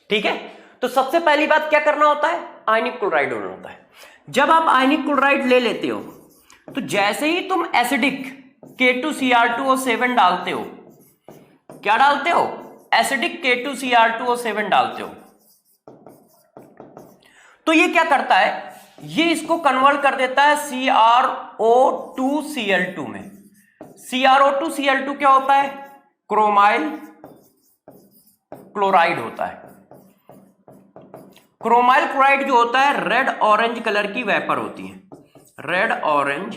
ठीक है। तो सबसे पहली बात क्या करना होता है? आयनिक क्लोराइड होना होता है। जब आप आयनिक क्लोराइड ले लेते हो तो जैसे ही तुम एसिडिक K2Cr2O7 डालते हो, क्या डालते हो? एसिडिक K2Cr2O7 डालते हो, तो ये क्या करता है? ये इसको कन्वर्ट कर देता है CrO2Cl2 में। CrO2Cl2 क्या होता है? क्रोमाइल क्लोराइड होता है। क्रोमाइल क्लोराइड जो होता है रेड ऑरेंज कलर की वेपर होती है। रेड ऑरेंज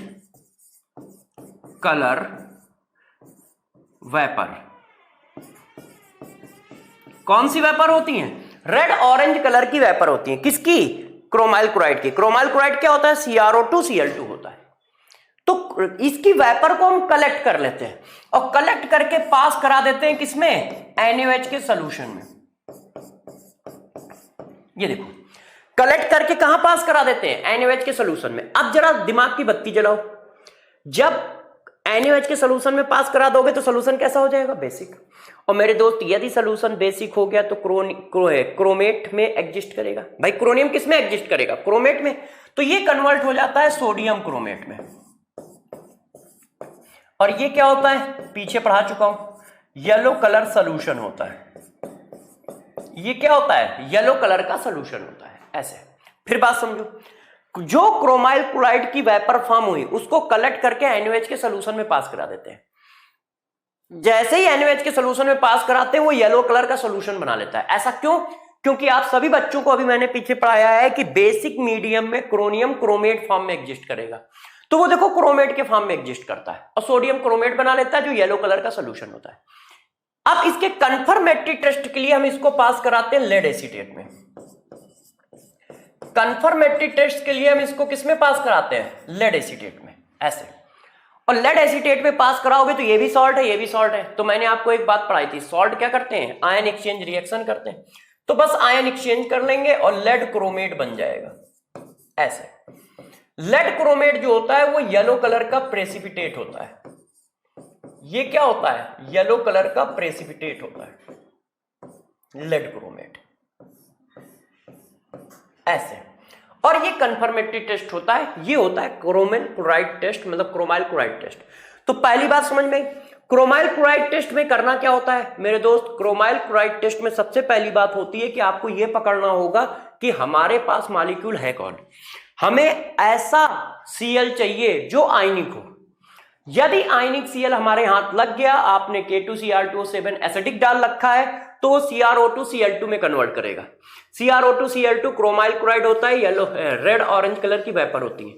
कलर वेपर, कौन सी वेपर होती है? रेड ऑरेंज कलर की वेपर होती है। किसकी? क्रोमाइल क्लोराइड की। क्रोमाइल क्लोराइड क्या होता है? CrO2Cl2 होता है। तो इसकी वेपर को हम कलेक्ट कर लेते हैं और कलेक्ट करके पास करा देते हैं किसमें? NaOH के सॉल्यूशन में। ये देखो, कलेक्ट करके कहां पास करा देते हैं? NaOH के सॉल्यूशन में। अब जरा दिमाग की बत्ती जलाओ। जब NaOH के सॉल्यूशन में पास करा दोगे तो सॉल्यूशन कैसा हो जाएगा? बेसिक। और मेरे दोस्त, यदि सॉल्यूशन बेसिक हो गया तो क्रोमेट में एग्जिस्ट करेगा। भाई क्रोनियम किस में एग्जिस्ट करेगा? क्रोमेट में। तो ये कन्वर्ट हो जाता है सोडियम क्रोमेट में। और ये क्या होता है? पीछे पढ़ा चुका हूं, येलो कलर सॉल्यूशन होता है। ये क्या होता है? येलो कलर का सॉल्यूशन होता है। ऐसे फिर बात समझो, जो क्रोमाइल क्लोराइड की वेपर फॉर्म हुई उसको कलेक्ट करके NaOH के सॉल्यूशन में पास करा देते हैं। जैसे ही NaOH के सॉल्यूशन में पास कराते हैं वो येलो कलर का सॉल्यूशन बना लेता है। ऐसा क्यों? क्योंकि आप सभी बच्चों को अभी मैंने पीछे पढ़ाया है कि बेसिक मीडियम में क्रोनियम क्रोमेट फॉर्म में एग्जिस्ट करेगा। तो वो देखो क्रोमेट के फॉर्म में एग्जिस्ट करता है और सोडियम क्रोमेट बना लेता है जो येलो कलर का सॉल्यूशन होता है। अब इसके कंफर्मेटरी टेस्ट के लिए हम इसको पास कराते हैं लेड एसीटेट में। कंफर्मेटरी टेस्ट के लिए हम इसको किस में पास कराते हैं? लेड एसीटेट में। ऐसे, और लेड एसीटेट में पास कराओगे तो ये भी सॉल्ट है, ये भी सॉल्ट है। तो मैंने आपको एक बात पढ़ाई थी, सॉल्ट क्या करते हैं? आयन एक्सचेंज रिएक्शन करते हैं। तो बस आयन एक्सचेंज कर लेंगे और लेड क्रोमेट बन जाएगा। ऐसे लेड क्रोमेट जो होता है वो येलो कलर का प्रेसिपिटेट होता है। ये क्या होता है? येलो कलर का प्रेसिपिटेट होता है लेड क्रोमेट। ऐसे, और ये कंफर्मेटरी टेस्ट होता है। ये होता है क्रोमाइल क्लोराइड टेस्ट, मतलब क्रोमाइल क्लोराइड टेस्ट। तो पहली बात समझ में, क्रोमाइल क्लोराइड टेस्ट में करना क्या होता है मेरे दोस्त? क्रोमाइल क्लोराइड टेस्ट में सबसे पहली बात होती है कि आपको यह पकड़ना होगा कि हमारे पास मॉलिक्यूल है कौन। हमें ऐसा Cl चाहिए जो आयनिक हो। यदि आयनिक Cl हमारे हाथ लग गया, आपने K2Cr2O7 एसिडिक डाल रखा है, तो CrO2Cl2 में कन्वर्ट करेगा। CrO2Cl2 क्रोमाइल क्लोराइड होता है, येलो रेड ऑरेंज कलर की वेपर होती है।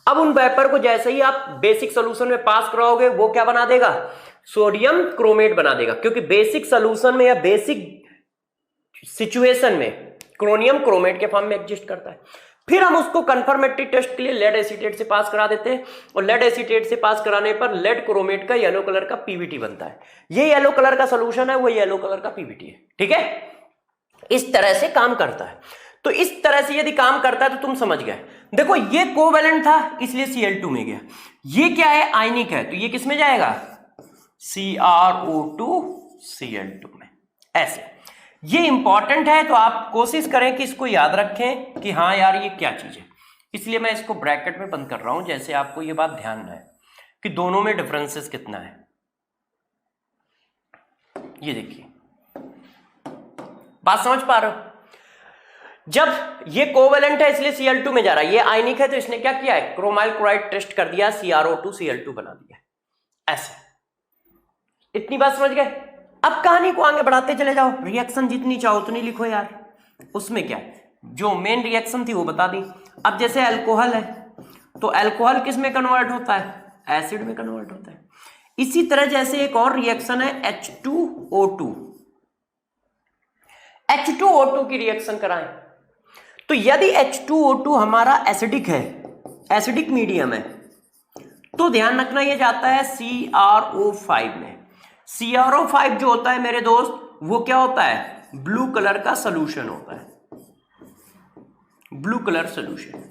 अब उन वेपर को जैसे ही आप बेसिक सोल्यूशन में पास कराओगे वो क्या बना देगा? सोडियम क्रोमेट बना देगा, क्योंकि बेसिक सोल्यूशन में या बेसिक सिचुएशन में क्रोनियम क्रोमेट के फॉर्म में एग्जिस्ट करता है। फिर हम उसको कंफर्मेटरी टेस्ट के लिए लेड एसीटेट से पास करा देते हैं, और लेड एसीटेट से पास कराने पर लेड क्रोमेट का येलो कलर का पीवीटी बनता है। ये येलो कलर का सोल्यूशन है, वो येलो कलर का पीवीटी है। ठीक है, इस तरह से काम करता है। तो इस तरह से यदि काम करता है तो तुम समझ गए। देखो ये कोवेलेंट था इसलिए Cl2 में गया, ये क्या है आयनिक है तो ये किस में जाएगा CrO2 Cl2 में। ऐसे ये इंपॉर्टेंट है तो आप कोशिश करें कि इसको याद रखें कि हाँ यार ये क्या चीज है, इसलिए मैं इसको ब्रैकेट में बंद कर रहा हूं, जैसे आपको ये बात ध्यान है कि दोनों में डिफरेंसेस कितना है। ये देखिए बात समझ पा रहे हो, जब ये कोवेलेंट है इसलिए Cl2 में जा रहा है, ये आयनिक है तो इसने क्या किया है क्रोमाइल क्लोराइड टेस्ट कर दिया, CrO2 Cl2 बना दिया। ऐसे इतनी बात समझ गए। अब कहानी को आगे बढ़ाते चले जाओ, रिएक्शन जितनी चाहो उतनी लिखो यार, उसमें क्या है, जो मेन रिएक्शन थी वो बता दी। अब जैसे अल्कोहल है तो अल्कोहल किस में कन्वर्ट होता है एसिड में कन्वर्ट होता है। इसी तरह जैसे एक और रिएक्शन है H2O2, H2O2 की रिएक्शन कराएं तो यदि H2O2 हमारा एसिडिक है, एसिडिक मीडियम है, तो ध्यान रखना ये जाता है CrO5 में। CrO5 जो होता है मेरे दोस्त वो क्या होता है ब्लू कलर का सोल्यूशन होता है, ब्लू कलर सोल्यूशन,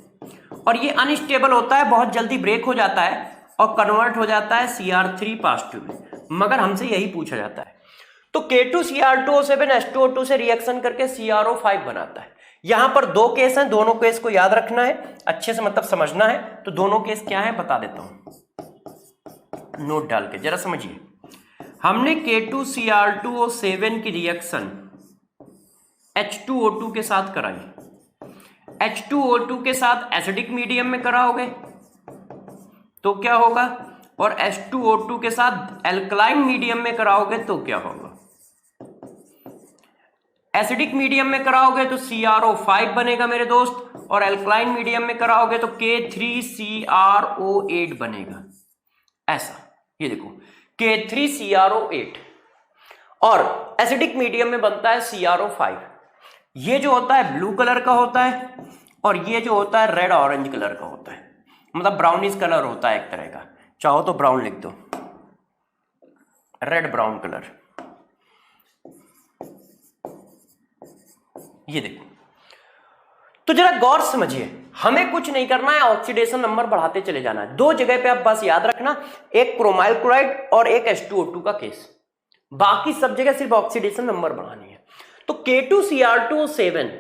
और ये अनस्टेबल होता है, बहुत जल्दी ब्रेक हो जाता है और कन्वर्ट हो जाता है Cr3 पॉजिटिव में। मगर हमसे यही पूछा जाता है तो K2Cr2O7 H2O2 से रिएक्शन करके CrO5 बनाता है। यहां पर दो केस हैं, दोनों केस को याद रखना है अच्छे से, मतलब समझना है। तो दोनों केस क्या है बता देता हूं नोट डाल के, जरा समझिए। हमने K2Cr2O7 की रिएक्शन H2O2 के साथ कराई, H2O2 के साथ एसिडिक मीडियम में कराओगे तो क्या होगा, और H2O2 के साथ एल्कलाइन मीडियम में कराओगे तो क्या होगा। एसिडिक मीडियम में कराओगे तो CrO5 बनेगा मेरे दोस्त, और एल्कलाइन मीडियम में कराओगे तो K3CrO8 बनेगा। ऐसा ये देखो K3CrO8, और एसिडिक मीडियम में बनता है CrO5। ये जो होता है ब्लू कलर का होता है और ये जो होता है रेड ऑरेंज कलर का होता है, मतलब ब्राउनिश कलर होता है एक तरह का, चाहो तो ब्राउन लिख दो, रेड ब्राउन कलर। ये देखो तो जरा गौर समझिए, हमें कुछ नहीं करना है, ऑक्सीडेशन नंबर बढ़ाते चले जाना है। दो जगह पे आप बस याद रखना, एक क्रोमाइल क्लोराइड और एक H2O2 का केस, बाकी सब जगह सिर्फ ऑक्सीडेशन नंबर बढ़ानी है। तो K2Cr2O7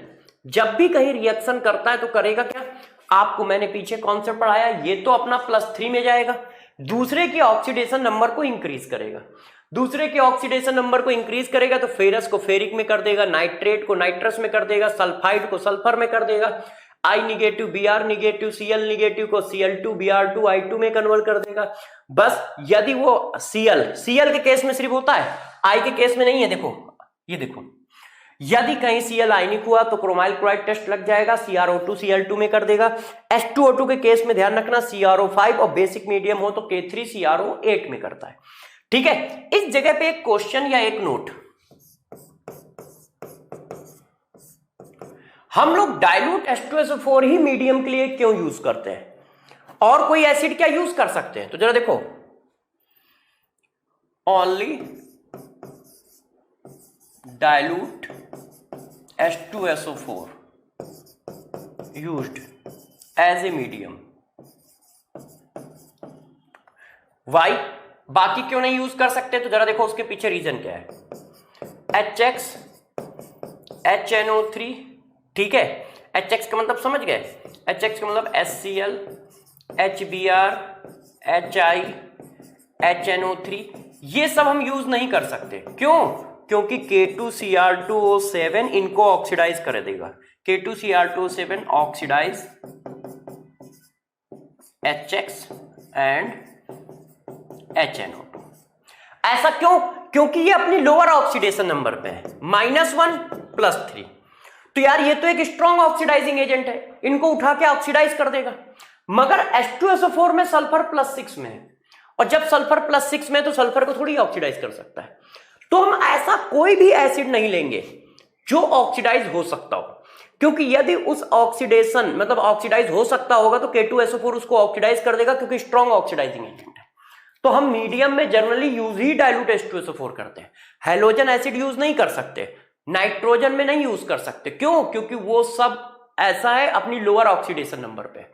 जब भी कहीं रिएक्शन करता है तो करेगा क्या, आपको मैंने पीछे कॉन्सेप्ट पढ़ाया, ये तो अपना +3 में जाएगा, दूसरे के ऑक्सीडेशन नंबर को इंक्रीज करेगा, दूसरे के ऑक्सीडेशन नंबर को इंक्रीज करेगा तो फेरस को फेरिक में कर देगा, नाइट्रेट को नाइट्रस में कर देगा, सल्फाइड को सल्फर में कर देगा, I negative Br negative Cl negative को Cl2 Br2 I2 में कन्वर्ट कर देगा। बस यदि वो Cl के केस में सिर्फ होता है, I के केस में नहीं है। देखो ये देखो, यदि कहीं Cl आयनिक हुआ तो क्रोमाइल क्लोराइड टेस्ट लग जाएगा, CrO2 Cl2 में कर देगा। H2O2 के केस में ध्यान रखना CrO5 और बेसिक मीडियम हो तो K3CrO8 में करता है। ठीक है, इस जगह पे एक क्वेश्चन या एक नोट, हम लोग डाइल्यूट H2SO4 ही मीडियम के लिए क्यों यूज करते हैं, और कोई एसिड क्या यूज कर सकते हैं? तो जरा देखो, only dilute H2SO4 used as a medium. Why, बाकी क्यों नहीं यूज कर सकते? तो जरा देखो उसके पीछे रीजन क्या है। HX HNO3, ठीक है, HX का मतलब समझ गए, HX का मतलब HCl HBr HI HNO3, ये सब हम यूज नहीं कर सकते। क्यों? क्योंकि K2Cr2O7 इनको ऑक्सीडाइज कर देगा। K2Cr2O7 oxidise HX and HNO2। ऐसा क्यों? क्योंकि ये अपनी लोअर ऑक्सीडेशन नंबर पे है, -1 +3। तो यार ये तो एक स्ट्रॉन्ग ऑक्सीडाइजिंग एजेंट है, इनको उठा के ऑक्सीडाइज कर देगा। मगर H2SO4 में सल्फर +6 में है, और जब सल्फर +6 में तो सल्फर को थोड़ी ऑक्सीडाइज कर सकता है। तो हम ऐसा कोई भी एसिड नहीं लेंगे जो ऑक्सीडाइज हो सकता हो, क्योंकि यदि उस ऑक्सीडेशन मतलब ऑक्सीडाइज हो सकता होगा तो K2SO4 उसको ऑक्सीडाइज कर देगा, क्योंकि स्ट्रॉन्ग ऑक्सीडाइजिंग एजेंट है। तो हम मीडियम में जनरली यूज ही डाइल्यूट H2SO4 करते हैं, हैलोजन एसिड यूज नहीं कर सकते, नाइट्रोजन में नहीं यूज कर सकते। क्यों? क्योंकि वो सब ऐसा है अपनी लोअर ऑक्सीडेशन नंबर पे,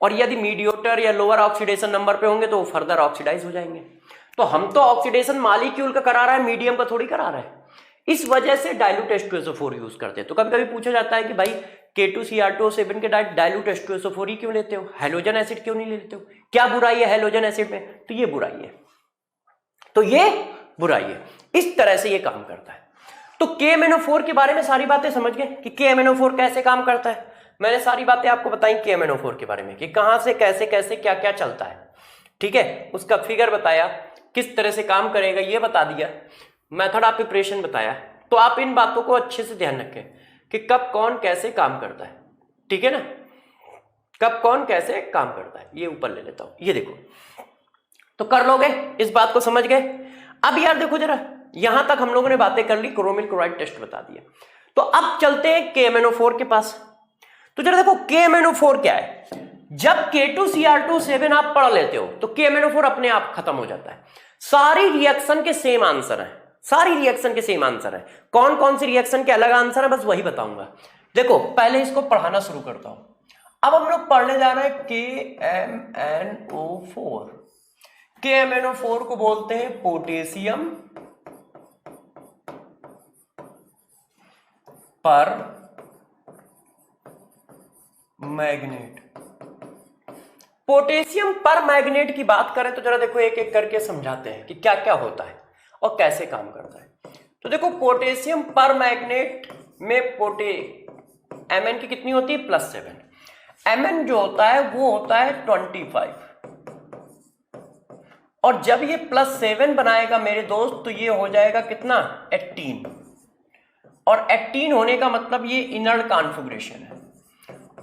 और यदि मीडिएटर या लोअर ऑक्सीडेशन नंबर पे होंगे तो वो फर्दर ऑक्सीडाइज हो जाएंगे। तो हम तो ऑक्सीडेशन मॉलिक्यूल का करा रहा है, मीडियम का थोड़ी करा रहा है। इस वजह से डाइल्यूट H2SO4 यूज करते हैं। तो कभी कभी पूछा जाता है कि भाई K2Cr2O7 के डाइल्यूट H2SO4 ही क्यों लेते हो, हेलोजन एसिड क्यों नहीं लेते हो, क्या बुराई है हेलोजन एसिड में? तो ये बुराई है, तो ये बुराई है। इस तरह से ये काम करता है। तो KMnO4 के बारे में सारी बातें समझ गए कि KMnO4 कैसे काम करता है। मैंने सारी बातें आपको बताई KMnO4 के बारे में कि कहां से कैसे कैसे क्या क्या चलता है, ठीक है। उसका फिगर बताया, किस तरह से काम करेगा ये बता दिया, मेथड ऑफ प्रिपरेशन बताया। तो आप इन बातों को अच्छे से ध्यान रखें कि कब कौन कैसे काम करता है, ठीक है ना, कब कौन कैसे काम करता है। ये ऊपर ले लेता हूं, ये देखो, तो कर लोगे, इस बात को समझ गए। अब यार देखो जरा, यहां तक हम लोगों ने बातें कर ली, क्रोमिल क्लोराइड टेस्ट बता दिया। तो अब चलते हैं KMnO4 के पास। तो जरा देखो KMnO4 क्या है। जब K2Cr2O7 आप पढ़ लेते हो तो KMnO4 अपने आप खत्म हो जाता है। सारी रिएक्शन के सेम आंसर है, सारी रिएक्शन के सेम आंसर है। कौन कौन सी रिएक्शन के अलग आंसर है बस वही बताऊंगा। देखो पहले इसको पढ़ाना शुरू करता हूं। अब हम लोग पढ़ने जा रहे हैं KMnO4। KMnO4 को बोलते हैं पोटेशियम पर मैग्नेट। पोटेशियम पर मैग्नेट की बात करें तो जरा देखो एक एक करके समझाते हैं कि क्या क्या होता है और कैसे काम करता है। तो देखो पोटेशियम पर मैग्नेट में Mn की कितनी होती है +7। Mn जो होता है वो होता है 25, और जब ये +7 बनाएगा मेरे दोस्त तो ये हो जाएगा कितना 18, और 18 होने का मतलब ये इनर्ट कॉन्फ़िगरेशन है।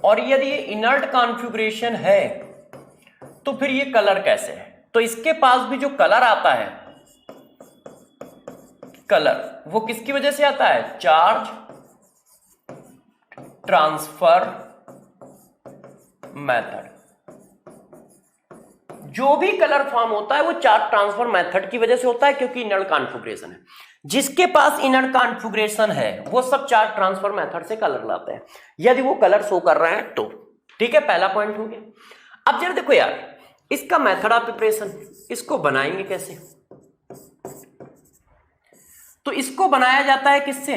और यदि ये इनर्ट कॉन्फ़िगरेशन है तो फिर ये कलर कैसे है। तो इसके पास भी जो कलर आता है, कलर वो किसकी वजह से आता है, चार्ज ट्रांसफर मेथड। जो भी कलर फॉर्म होता है वो चार्ज ट्रांसफर मेथड की वजह से होता है, क्योंकि इनर्ट कॉन्फ़िगरेशन है। जिसके पास इनर्ट कॉन्फ़िगरेशन है वो सब चार्ज ट्रांसफर मेथड से कलर लाते हैं, यदि वो कलर शो कर रहे हैं तो, ठीक है। पहला पॉइंट हो गया। अब जरा देखो यार, इसका मेथड ऑफ प्रिपरेशन, इसको बनाएंगे कैसे। तो इसको बनाया जाता है किससे,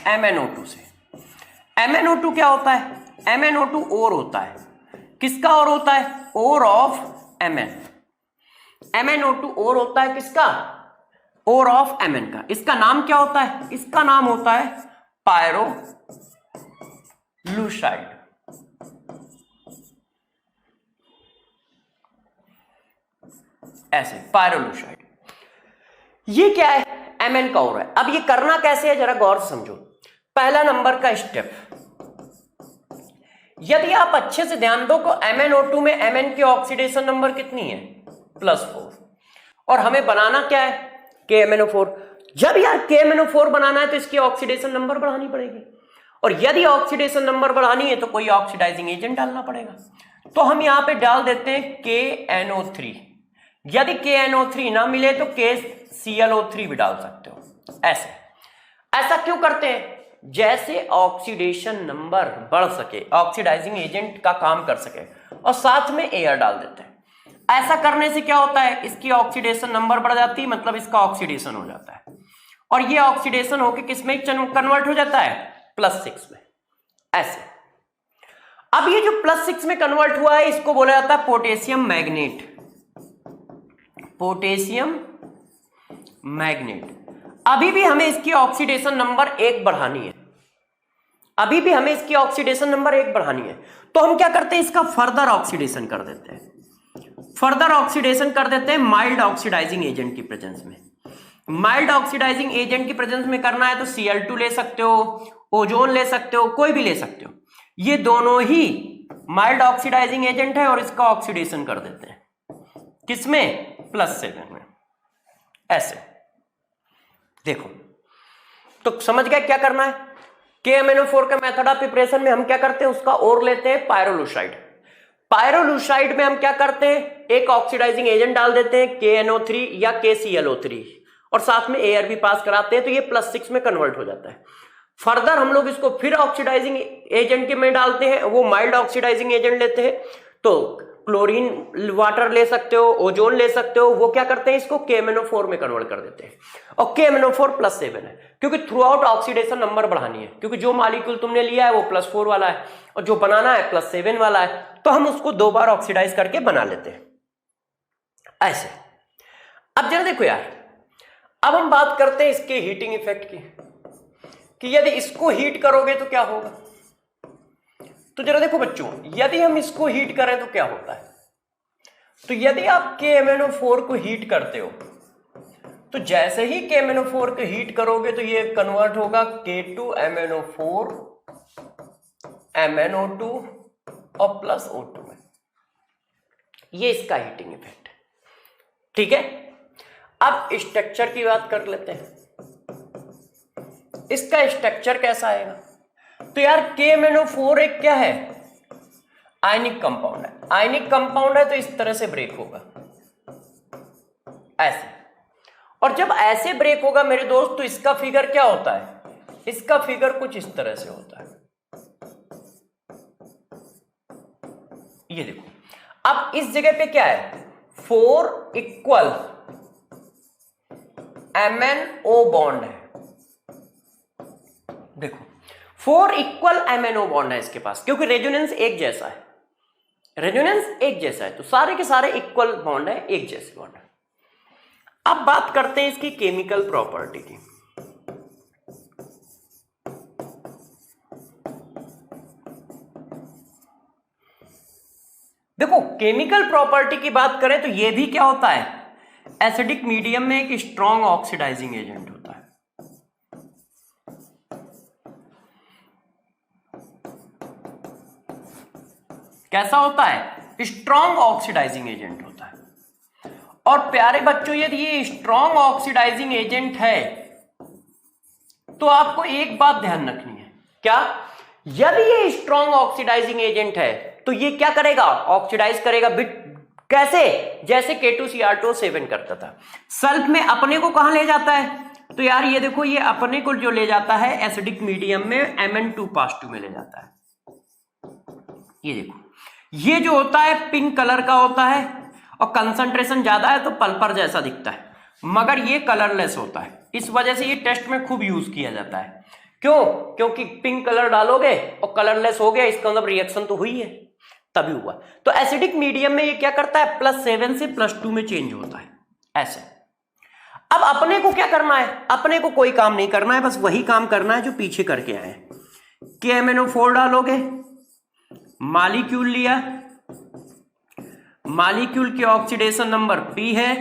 MnO2 से। MnO2 क्या होता है, MnO2 और होता है, किसका और होता है, और ऑफ Mn। MnO2 और होता है किसका, और ऑफ Mn का। इसका नाम क्या होता है, इसका नाम होता है पायरोलुसाइड। ऐसे पायरोलुसाइड। ये क्या है, Mn का और है। अब ये करना कैसे है जरा गौर से समझो। पहला नंबर का स्टेप, यदि आप अच्छे से ध्यान दो तो MnO2 में Mn की ऑक्सीडेशन नंबर कितनी है +4, और हमें बनाना क्या है KMnO4। जब यार KMnO4 बनाना है तो इसकी ऑक्सीडेशन नंबर बढ़ानी पड़ेगी, और यदि ऑक्सीडेशन नंबर बढ़ानी है तो कोई ऑक्सीडाइजिंग एजेंट डालना पड़ेगा। तो हम यहां पे डाल देते हैं KNO3। यदि KNO3 ना मिले तो KClO3 भी डाल सकते हो। ऐसा क्यों करते हैं, जैसे ऑक्सीडेशन नंबर बढ़ सके, ऑक्सीडाइजिंग एजेंट का काम कर सके, और साथ में एयर डाल देते हैं। ऐसा करने से क्या होता है, इसकी ऑक्सीडेशन नंबर बढ़ जाती है, मतलब इसका ऑक्सीडेशन हो जाता है, और ये ऑक्सीडेशन होकर किस में कन्वर्ट हो जाता है, +6 में। ऐसे अब ये जो +6 में कन्वर्ट हुआ है इसको बोला जाता है पोटेशियम मैग्नेट। Potassium magnet. अभी भी हमें इसकी ऑक्सीडेशन नंबर 1 बढ़ानी है, अभी भी हमें इसकी ऑक्सीडेशन नंबर 1 बढ़ानी है। तो हम क्या करते हैं, इसका फर्दर ऑक्सीडेशन कर देते हैं, फर्दर ऑक्सीडेशन कर देते हैं माइल्ड ऑक्सीडाइजिंग एजेंट की प्रेजेंस में। माइल्ड ऑक्सीडाइजिंग एजेंट की प्रेजेंस में करना है तो Cl2 ले सकते हो, ओजोन ले सकते हो, कोई भी ले सकते हो। ये दोनों ही माइल्ड ऑक्सीडाइजिंग एजेंट है, और इसका ऑक्सीडेशन कर देते हैं किसमें, +7 में। ऐसे देखो, तो समझ गए क्या करना है। KMnO4 का मेथड ऑफ प्रिपरेशन में हम क्या करते हैं, उसका और लेते हैं पायरोलुसाइड। पायरोलुसाइड में हम क्या करते हैं, एक ऑक्सीडाइजिंग एजेंट डाल देते हैं KNO3 या KClO3, और साथ में एयर भी पास कराते हैं, तो ये +6 में कन्वर्ट हो जाता है। फर्दर हम लोग इसको फिर ऑक्सीडाइजिंग एजेंट के में डालते हैं, वो माइल्ड ऑक्सीडाइजिंग एजेंट लेते हैं। तो क्लोरीन वाटर ले सकते हो, ओजोन ले सकते हो, वो क्या करते हैं इसको KMnO4 में कन्वर्ट कर देते हैं। और KMnO4 +7 है, क्योंकि थ्रू आउट ऑक्सीडेशन नंबर बढ़ानी है, क्योंकि जो मॉलिक्यूल तुमने लिया है वो +4 वाला है और जो बनाना है +7 वाला है, तो हम उसको 2 बार ऑक्सीडाइज करके बना लेते हैं ऐसे। अब जरा देखो यार, अब हम बात करते हैं इसके हीटिंग इफेक्ट की, कि यदि इसको हीट करोगे तो क्या होगा। तो जरा देखो बच्चों, यदि हम इसको हीट करें तो क्या होता है। तो यदि आप KMnO4 को हीट करते हो, तो जैसे ही KMnO4 को हीट करोगे तो ये कन्वर्ट होगा K2MnO4 MnO2 और +O2 में। ये इसका हीटिंग इफेक्ट है, ठीक है। अब स्ट्रक्चर की बात कर लेते हैं, इसका स्ट्रक्चर कैसा आएगा। तो यार KMnO4 एक क्या है, आयनिक कंपाउंड है। आयनिक कंपाउंड है तो इस तरह से ब्रेक होगा ऐसे, और जब ऐसे ब्रेक होगा मेरे दोस्त, तो इसका फिगर क्या होता है, इसका फिगर कुछ इस तरह से होता है। ये देखो, अब इस जगह पे क्या है, 4 इक्वल MnO बॉन्ड है। देखो 4 इक्वल MnO बॉन्ड है इसके पास, क्योंकि रेजोनेंस एक जैसा है, रेजोनेंस एक जैसा है, तो सारे के सारे इक्वल बॉन्ड है, एक जैसे बॉन्ड है। अब बात करते हैं इसकी केमिकल प्रॉपर्टी की। देखो केमिकल प्रॉपर्टी की बात करें तो यह भी क्या होता है, एसिडिक मीडियम में एक स्ट्रॉन्ग ऑक्सीडाइजिंग एजेंट होता है। कैसा होता है, स्ट्रॉन्ग ऑक्सीडाइजिंग एजेंट होता है। और प्यारे बच्चों, यदि ये स्ट्रॉन्ग ऑक्सीडाइजिंग एजेंट है तो आपको एक बात ध्यान रखनी है, क्या, यदि ये स्ट्रॉन्ग ऑक्सीडाइजिंग एजेंट है तो ये क्या करेगा, ऑक्सीडाइज करेगा। बिट कैसे, जैसे K2Cr2O7 करता था। सल्फ में अपने को कहां ले जाता है, तो यार ये देखो, ये अपने को जो ले जाता है एसिडिक मीडियम में Mn2 में ले जाता है। ये देखो, ये जो होता है पिंक कलर का होता है और कंसंट्रेशन ज्यादा है तो पल्पर जैसा दिखता है, मगर ये कलरलेस होता है। इस वजह से ये टेस्ट में खूब यूज किया जाता है। क्यों, क्योंकि पिंक कलर डालोगे और कलरलेस हो गया, इसका मतलब रिएक्शन तो हुई है, तभी हुआ। तो एसिडिक मीडियम में ये क्या करता है, +7 से +2 में चेंज होता है ऐसे। अब अपने को क्या करना है, अपने को कोई काम नहीं करना है, बस वही काम करना है जो पीछे करके आए हैं। KMnO4 डालोगे, मॉलिक्यूल लिया, मॉलिक्यूल की ऑक्सीडेशन नंबर P है,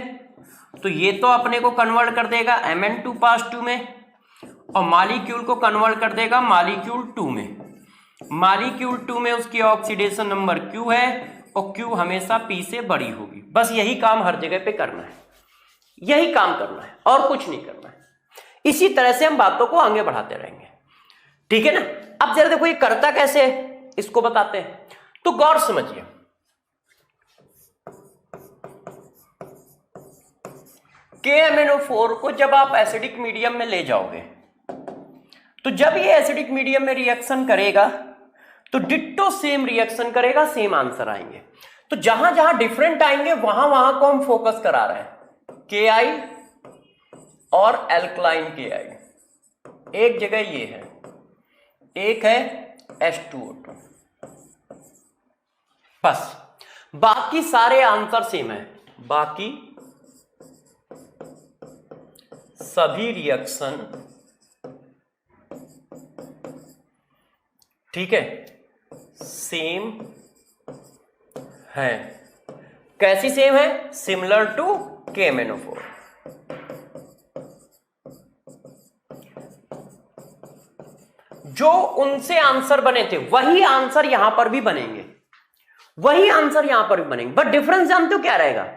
तो ये तो अपने को कन्वर्ट कर देगा Mn2 में, और मॉलिक्यूल को कन्वर्ट कर देगा मॉलिक्यूल 2 में। मॉलिक्यूल 2 में उसकी ऑक्सीडेशन नंबर Q है और Q हमेशा P से बड़ी होगी। बस यही काम हर जगह पे करना है, यही काम करना है और कुछ नहीं करना है। इसी तरह से हम बातों को आगे बढ़ाते रहेंगे, ठीक है ना। अब जरा देखो ये करता कैसे है, इसको बताते हैं। तो गौर समझिए, KMnO4 को जब आप एसिडिक मीडियम में ले जाओगे, तो जब ये एसिडिक मीडियम में रिएक्शन करेगा तो डिट्टो सेम रिएक्शन करेगा, सेम आंसर आएंगे। तो जहां जहां डिफरेंट आएंगे वहां वहां को हम फोकस करा रहे हैं, Ki और एल्कलाइन Ki। एक जगह ये है, एक है H2O2, बस बाकी सारे आंसर सेम है। बाकी सभी रिएक्शन, ठीक है, सेम है। कैसी सेम है, सिमिलर टू KMnO4। जो उनसे आंसर बने थे वही आंसर यहां पर भी बनेंगे, वही आंसर यहां पर भी बनेंगे। बट डिफरेंस जानते हो क्या रहेगा,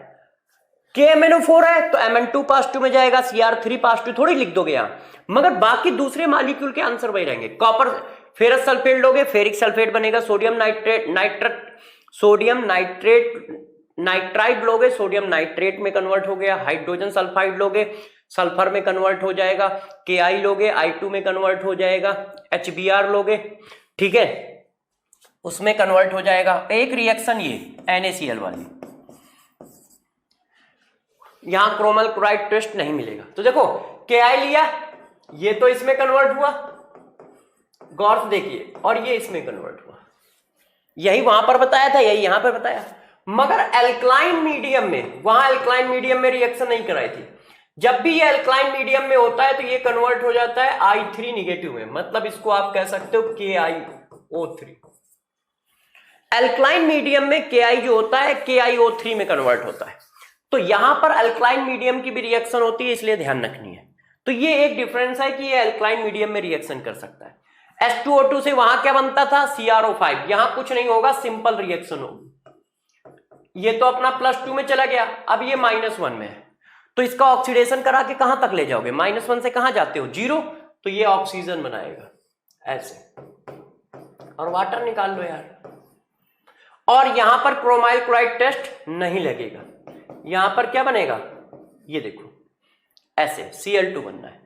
KMnO4 है तो Mn2 में जाएगा, Cr3 थोड़ी लिख दोगे यहां, मगर बाकी दूसरे मॉलिक्यूल के आंसर वही रहेंगे। कॉपर फेरस सल्फेट लोगे, फेरिक सल्फेट बनेगा। सोडियम नाइट्राइड लोगे, सोडियम नाइट्रेट में कन्वर्ट हो गया। हाइड्रोजन सल्फाइड लोगे, सल्फर में कन्वर्ट हो जाएगा, Ki लोगे I2 में कन्वर्ट हो जाएगा, HBr लोगे, ठीक है, उसमें कन्वर्ट हो जाएगा। एक रिएक्शन ये NaCl वाली, यहां क्रोमल क्लोराइड टेस्ट नहीं मिलेगा। तो देखो Ki लिया, ये तो इसमें कन्वर्ट हुआ, गौर से देखिए, और ये इसमें कन्वर्ट हुआ, यही वहां पर बताया था, यही यहां पर बताया। मगर एल्कलाइन मीडियम में, वहां एल्कलाइन मीडियम में रिएक्शन नहीं कराई थी। जब भी ये एल्कलाइन मीडियम में होता है तो ये कन्वर्ट हो जाता है I3 निगेटिव में, मतलब इसको आप कह सकते हो KiO3। एल्कलाइन मीडियम में Ki जो होता है KiO3 में कन्वर्ट होता है। तो यहां पर अल्कलाइन मीडियम की भी रिएक्शन होती है, इसलिए ध्यान रखनी है। तो ये एक डिफरेंस है कि ये अल्कलाइन मीडियम में रिएक्शन कर सकता है। H2O2 से वहां क्या बनता था, CrO5, यहां कुछ नहीं होगा, सिंपल रिएक्शन होगी। ये तो अपना +2 में चला गया, अब ये -1 में है, तो इसका ऑक्सीडेशन करा के कहां तक ले जाओगे, -1 से कहां जाते हो, 0, तो ये ऑक्सीजन बनाएगा ऐसे, और वाटर निकाल लो यार। और यहां पर क्रोमाइल क्लोराइड टेस्ट नहीं लगेगा, यहां पर क्या बनेगा, ये देखो ऐसे Cl2 बनना है,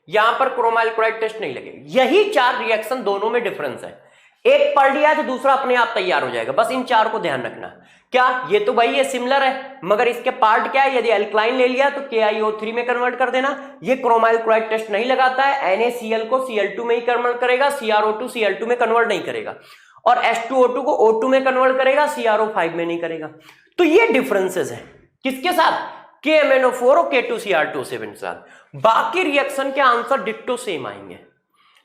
यहां पर क्रोमाइल क्लोराइड टेस्ट नहीं लगेगा। यही 4 रिएक्शन दोनों में डिफरेंस है, एक पढ़ लिया तो दूसरा अपने आप तैयार हो जाएगा, बस इन 4 को ध्यान रखना। क्या ये तो भाई ये सिमिलर है, मगर इसके पार्ट क्या है, यदि अल्कलाइन ले लिया तो KiO3 में कन्वर्ट कर देना, ये क्रोमाइल क्लोराइड टेस्ट नहीं लगाता है, NaCl को Cl2 में ही कन्वर्ट करेगा, CrO2 Cl2 में कन्वर्ट नहीं करेगा, और H2O2 को O2 में कन्वर्ट करेगा, CrO5 में नहीं करेगा। तो ये डिफरेंसेस है किसके साथ, KMnO4 और K2Cr2O7 के साथ। बाकी रिएक्शन के आंसर डिट्टो सेम आएंगे,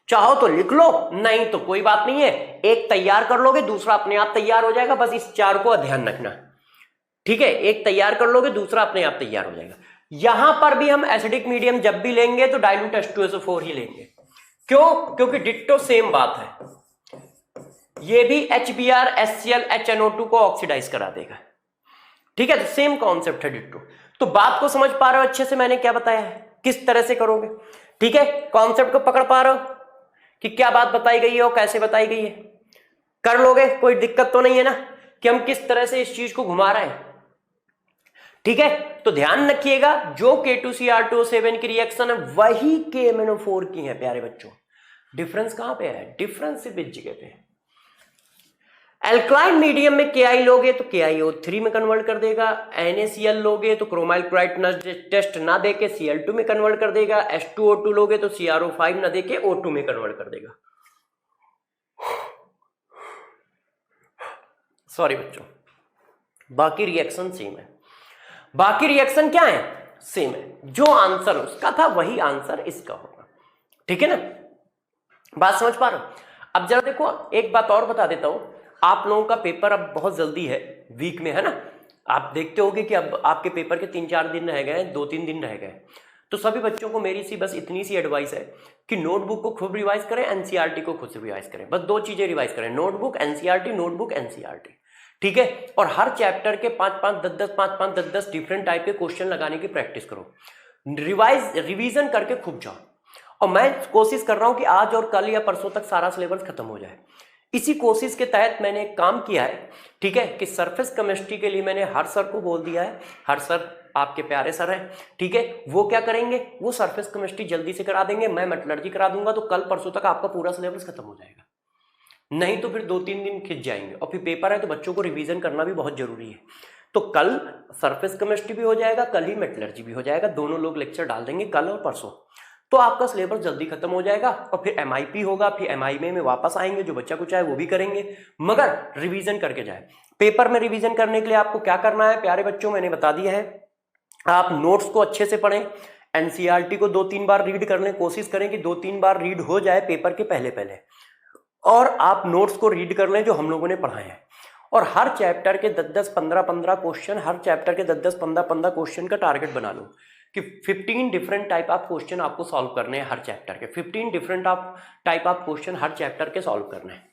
चाहो तो लिख लो, नहीं तो कोई बात नहीं है, एक तैयार कर लोगे दूसरा अपने आप तैयार हो जाएगा, बस इस 4 को ध्यान रखना, ठीक है, एक तैयार कर लोगे दूसरा अपने आप तैयार हो जाएगा। यहां पर भी हम एसिडिक मीडियम जब भी लेंगे तो डाइल्यूट H2SO4 ही लेंगे, क्यों, क्योंकि डिट्टो सेम बात है, ये भी HBr HCl HNO2 को ऑक्सीडाइज करा देगा, ठीक है, तो सेम कॉन्सेप्ट है डिट्टो। तो बात को समझ पा रहे हो अच्छे से, मैंने क्या बताया है, किस तरह से करोगे, ठीक है, कॉन्सेप्ट को पकड़ पा रहे हो कि क्या बात बताई गई है और कैसे बताई गई है, कर लोगे, कोई दिक्कत तो नहीं है ना कि हम किस तरह से इस चीज को घुमा रहे हैं, ठीक है। तो ध्यान रखिएगा, जो K2Cr2O7 की रिएक्शन है वही KMnO4 की है प्यारे बच्चों। डिफरेंस कहां पे है, डिफरेंस सिर्फ इस जगह पे है। एल्कलाइन मीडियम में Ki लोगे तो KiO3 में कन्वर्ट कर देगा, NaCl लोगे तो क्रोमाइल क्लोराइड टेस्ट ना देके Cl2 में कन्वर्ट कर देगा, H2O2 लोगे तो CrO5 ना देके O2 में कन्वर्ट कर देगा। सॉरी बच्चों, बाकी रिएक्शन सेम है, बाकी रिएक्शन क्या है, सेम है, जो आंसर उसका था वही आंसर इसका होगा, ठीक है ना, बात समझ पा रहे हो। अब जरा देखो, एक बात और बता देता हूं, आप लोगों का पेपर अब बहुत जल्दी है, वीक में है ना, आप देखते होगे कि अब आपके पेपर के 3-4 दिन रह गए, 2-3 दिन रह गए, तो सभी बच्चों को मेरी सी बस इतनी सी एडवाइस है कि नोटबुक को खूब रिवाइज करें, एनसीईआरटी को खुद से रिवाइज करें, बस 2 चीजें रिवाइज करें, नोटबुक एनसीईआरटी, नोटबुक एनसीईआरटी, ठीक है। और हर चैप्टर के 5-5, 10-10, 5-5, 10-10 डिफरेंट टाइप के क्वेश्चन लगाने की प्रैक्टिस करो, रिवीजन करके खूब जाओ। और मैं कोशिश कर रहा हूं कि आज और कल या परसों तक सारा सिलेबस खत्म हो जाए। इसी कोशिश के तहत मैंने एक काम किया है, ठीक है, कि सरफेस केमिस्ट्री के लिए मैंने हर सर को बोल दिया है, हर सर आपके प्यारे सर हैं, ठीक है, वो क्या करेंगे, वो सरफेस केमिस्ट्री जल्दी से करा देंगे, मैं मेटलर्जी करा दूंगा, तो कल परसों तक आपका पूरा सिलेबस खत्म हो जाएगा। नहीं तो फिर 2-3 दिन खिंच जाएंगे, और फिर पेपर है तो बच्चों को रिवीजन करना भी बहुत जरूरी है। तो कल सरफेस केमिस्ट्री भी हो जाएगा, कल ही मेटलर्जी भी हो जाएगा, दोनों लोग लेक्चर डाल देंगे कल और परसों, तो आपका सिलेबस जल्दी खत्म हो जाएगा। और फिर MIP होगा, फिर MIM में वापस आएंगे, जो बच्चा कुछ आए वो भी करेंगे, मगर रिवीजन करके जाए। पेपर में रिवीजन करने के लिए आपको क्या करना है प्यारे बच्चों, मैंने बता दिया है, आप नोट्स को अच्छे से पढ़ें, एनसीईआरटी को 2-3 बार रीड कर लें, कोशिश करें कि 2-3 बार रीड हो जाए पेपर के पहले पहले, और आप नोट्स को रीड कर लें जो हम लोगों ने पढ़ाए हैं। और हर चैप्टर के 10-10, 15-15 क्वेश्चन, हर चैप्टर के 10-10, 15-15 क्वेश्चन का टारगेट बना लो कि 15 डिफरेंट टाइप ऑफ क्वेश्चन आपको सॉल्व करने हैं हर चैप्टर के, 15 different type of question her chapter के सॉल्व करने हैं,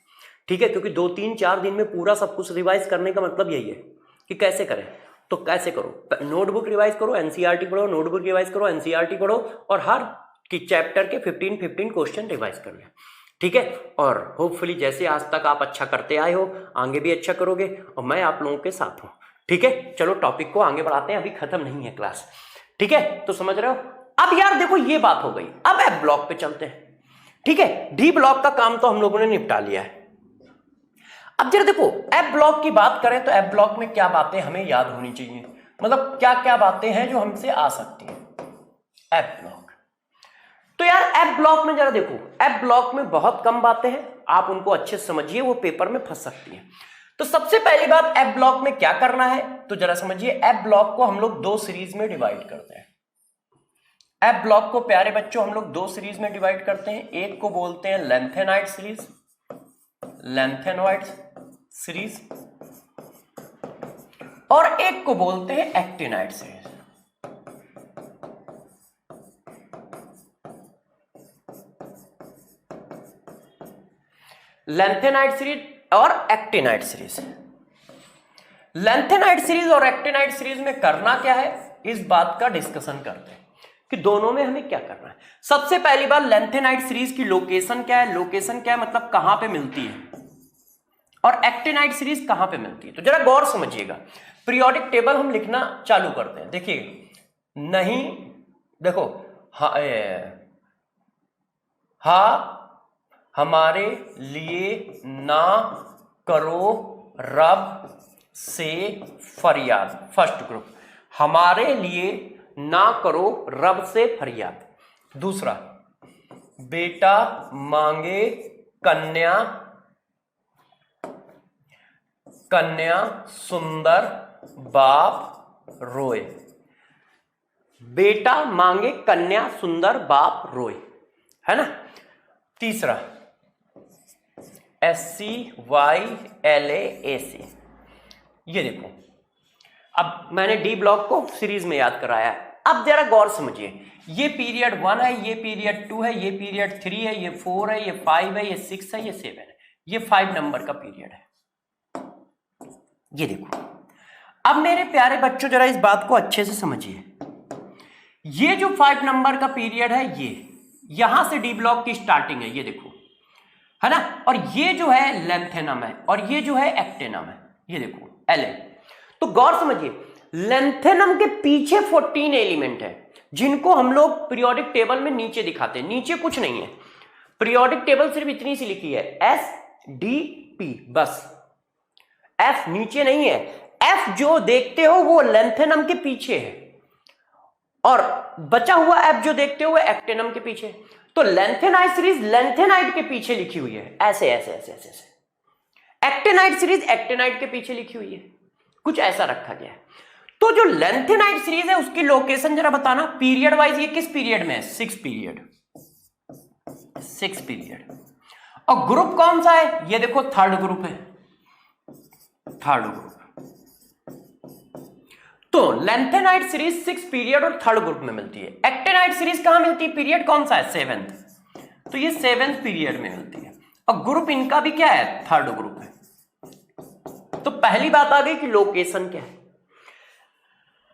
ठीक है। क्योंकि 2-3-4 दिन में पूरा सब कुछ रिवाइज करने का मतलब यही है कि कैसे करें, तो कैसे करो, नोटबुक रिवाइज करो, एनसीईआरटी पढ़ो, नोटबुक रिवाइज करो, एनसीईआरटी पढ़ो, और हर चैप्टर के 15 क्वेश्चन रिवाइज कर लें, ठीक है। और होपफुली जैसे आज तक आप अच्छा करते आए हो, आगे भी अच्छा करोगे, और मैं आप लोगों के साथ हूं, ठीक है। चलो टॉपिक को आगे बढ़ाते हैं, अभी खत्म नहीं है क्लास, ठीक है। तो समझ रहे हो, अब यार देखो ये बात हो गई, अब एफ ब्लॉक पे चलते हैं। ठीक है, डी ब्लॉक का काम तो हम लोगों ने निपटा लिया है। अब जरा देखो एफ ब्लॉक की बात करें तो एफ ब्लॉक में क्या बातें हमें याद होनी चाहिए, मतलब क्या क्या बातें हैं जो हमसे आ सकती हैं एफ ब्लॉक। तो यार एफ ब्लॉक में जरा देखो, एफ ब्लॉक में बहुत कम बातें हैं, आप उनको अच्छे से समझिए, वो पेपर में फंस सकती हैं। तो सबसे पहली बात एफ ब्लॉक में क्या करना है, तो जरा समझिए एफ ब्लॉक को हम लोग दो सीरीज में डिवाइड करते हैं। एफ ब्लॉक को प्यारे बच्चों हम लोग दो सीरीज में डिवाइड करते हैं, एक को बोलते हैं लेंथेनाइड सीरीज, लेंथेनॉइड सीरीज, और एक को बोलते हैं एक्टिनाइड सीरीज। लेंथेनाइड सीरीज और एक्टिनाइड सीरीज। लेंथेनाइड सीरीज और एक्टिनाइड सीरीज में करना क्या है, इस बात का डिस्कशन करते हैं कि दोनों में हमें क्या करना है। सबसे पहली बात लेंथेनाइड सीरीज की लोकेशन क्या है, लोकेशन क्या है मतलब कहां पे मिलती है, और एक्टिनाइड सीरीज कहां पे मिलती है। तो जरा गौर समझिएगा, पीरियोडिक टेबल हम लिखना चालू करते हैं। देखिए नहीं, देखो हा हमारे लिए ना करो रब से फरियाद, फर्स्ट ग्रुप, हमारे लिए ना करो रब से फरियाद। दूसरा, बेटा मांगे कन्या, कन्या सुंदर बाप रोए, बेटा मांगे कन्या सुंदर बाप रोए, है ना। तीसरा, SCYLAAC, ये देखो अब मैंने डी ब्लॉक को सीरीज में याद कराया है। अब जरा गौर समझिए, ये पीरियड 1 है, ये पीरियड 2 है, ये पीरियड 3 है, ये 4 है, ये 5 है, ये 6 है, ये 7 है, ये 5 नंबर का पीरियड है। ये देखो अब मेरे प्यारे बच्चों जरा इस बात को अच्छे से समझिए, ये जो 5 नंबर का पीरियड है, ये यहां से डी ब्लॉक की स्टार्टिंग है, ये देखो, है ना। और ये जो है लेंथेनम है, और ये जो है एक्टिनम है, ये देखो LA। तो गौर समझिए, लेंथेनम के पीछे 14 एलिमेंट है जिनको हम लोग पीरियोडिक टेबल में नीचे दिखाते हैं। नीचे कुछ नहीं है, पीरियोडिक टेबल सिर्फ इतनी सी लिखी है SDP, बस। F नीचे नहीं है, F जो देखते हो वो लेंथेनम के पीछे है, और बचा हुआ F जो देखते हो वो एक्टिनम के पीछे। तो लेंथेनाइड सीरीज लेंथेनाइड के पीछे लिखी हुई है, ऐसे ऐसे ऐसे ऐसे ऐसे। एक्टिनाइड सीरीज एक्टिनाइड के पीछे लिखी हुई है, कुछ ऐसा रखा गया है। तो जो लेंथेनाइड सीरीज है उसकी लोकेशन जरा बताना, पीरियड वाइज ये किस पीरियड में है, 6 पीरियड, 6 पीरियड। और ग्रुप कौन सा है, ये देखो थर्ड ग्रुप है, थर्ड ग्रुप। तो लेंथेनाइड सीरीज 6 पीरियड और थर्ड ग्रुप में मिलती है। एक्टिनाइड सीरीज कहां मिलती है, पीरियड कौन सा है, 7th, तो ये 7th पीरियड में मिलती है। और ग्रुप इनका भी क्या है, थर्ड ग्रुप है। तो पहली बात आ गई कि लोकेशन क्या है।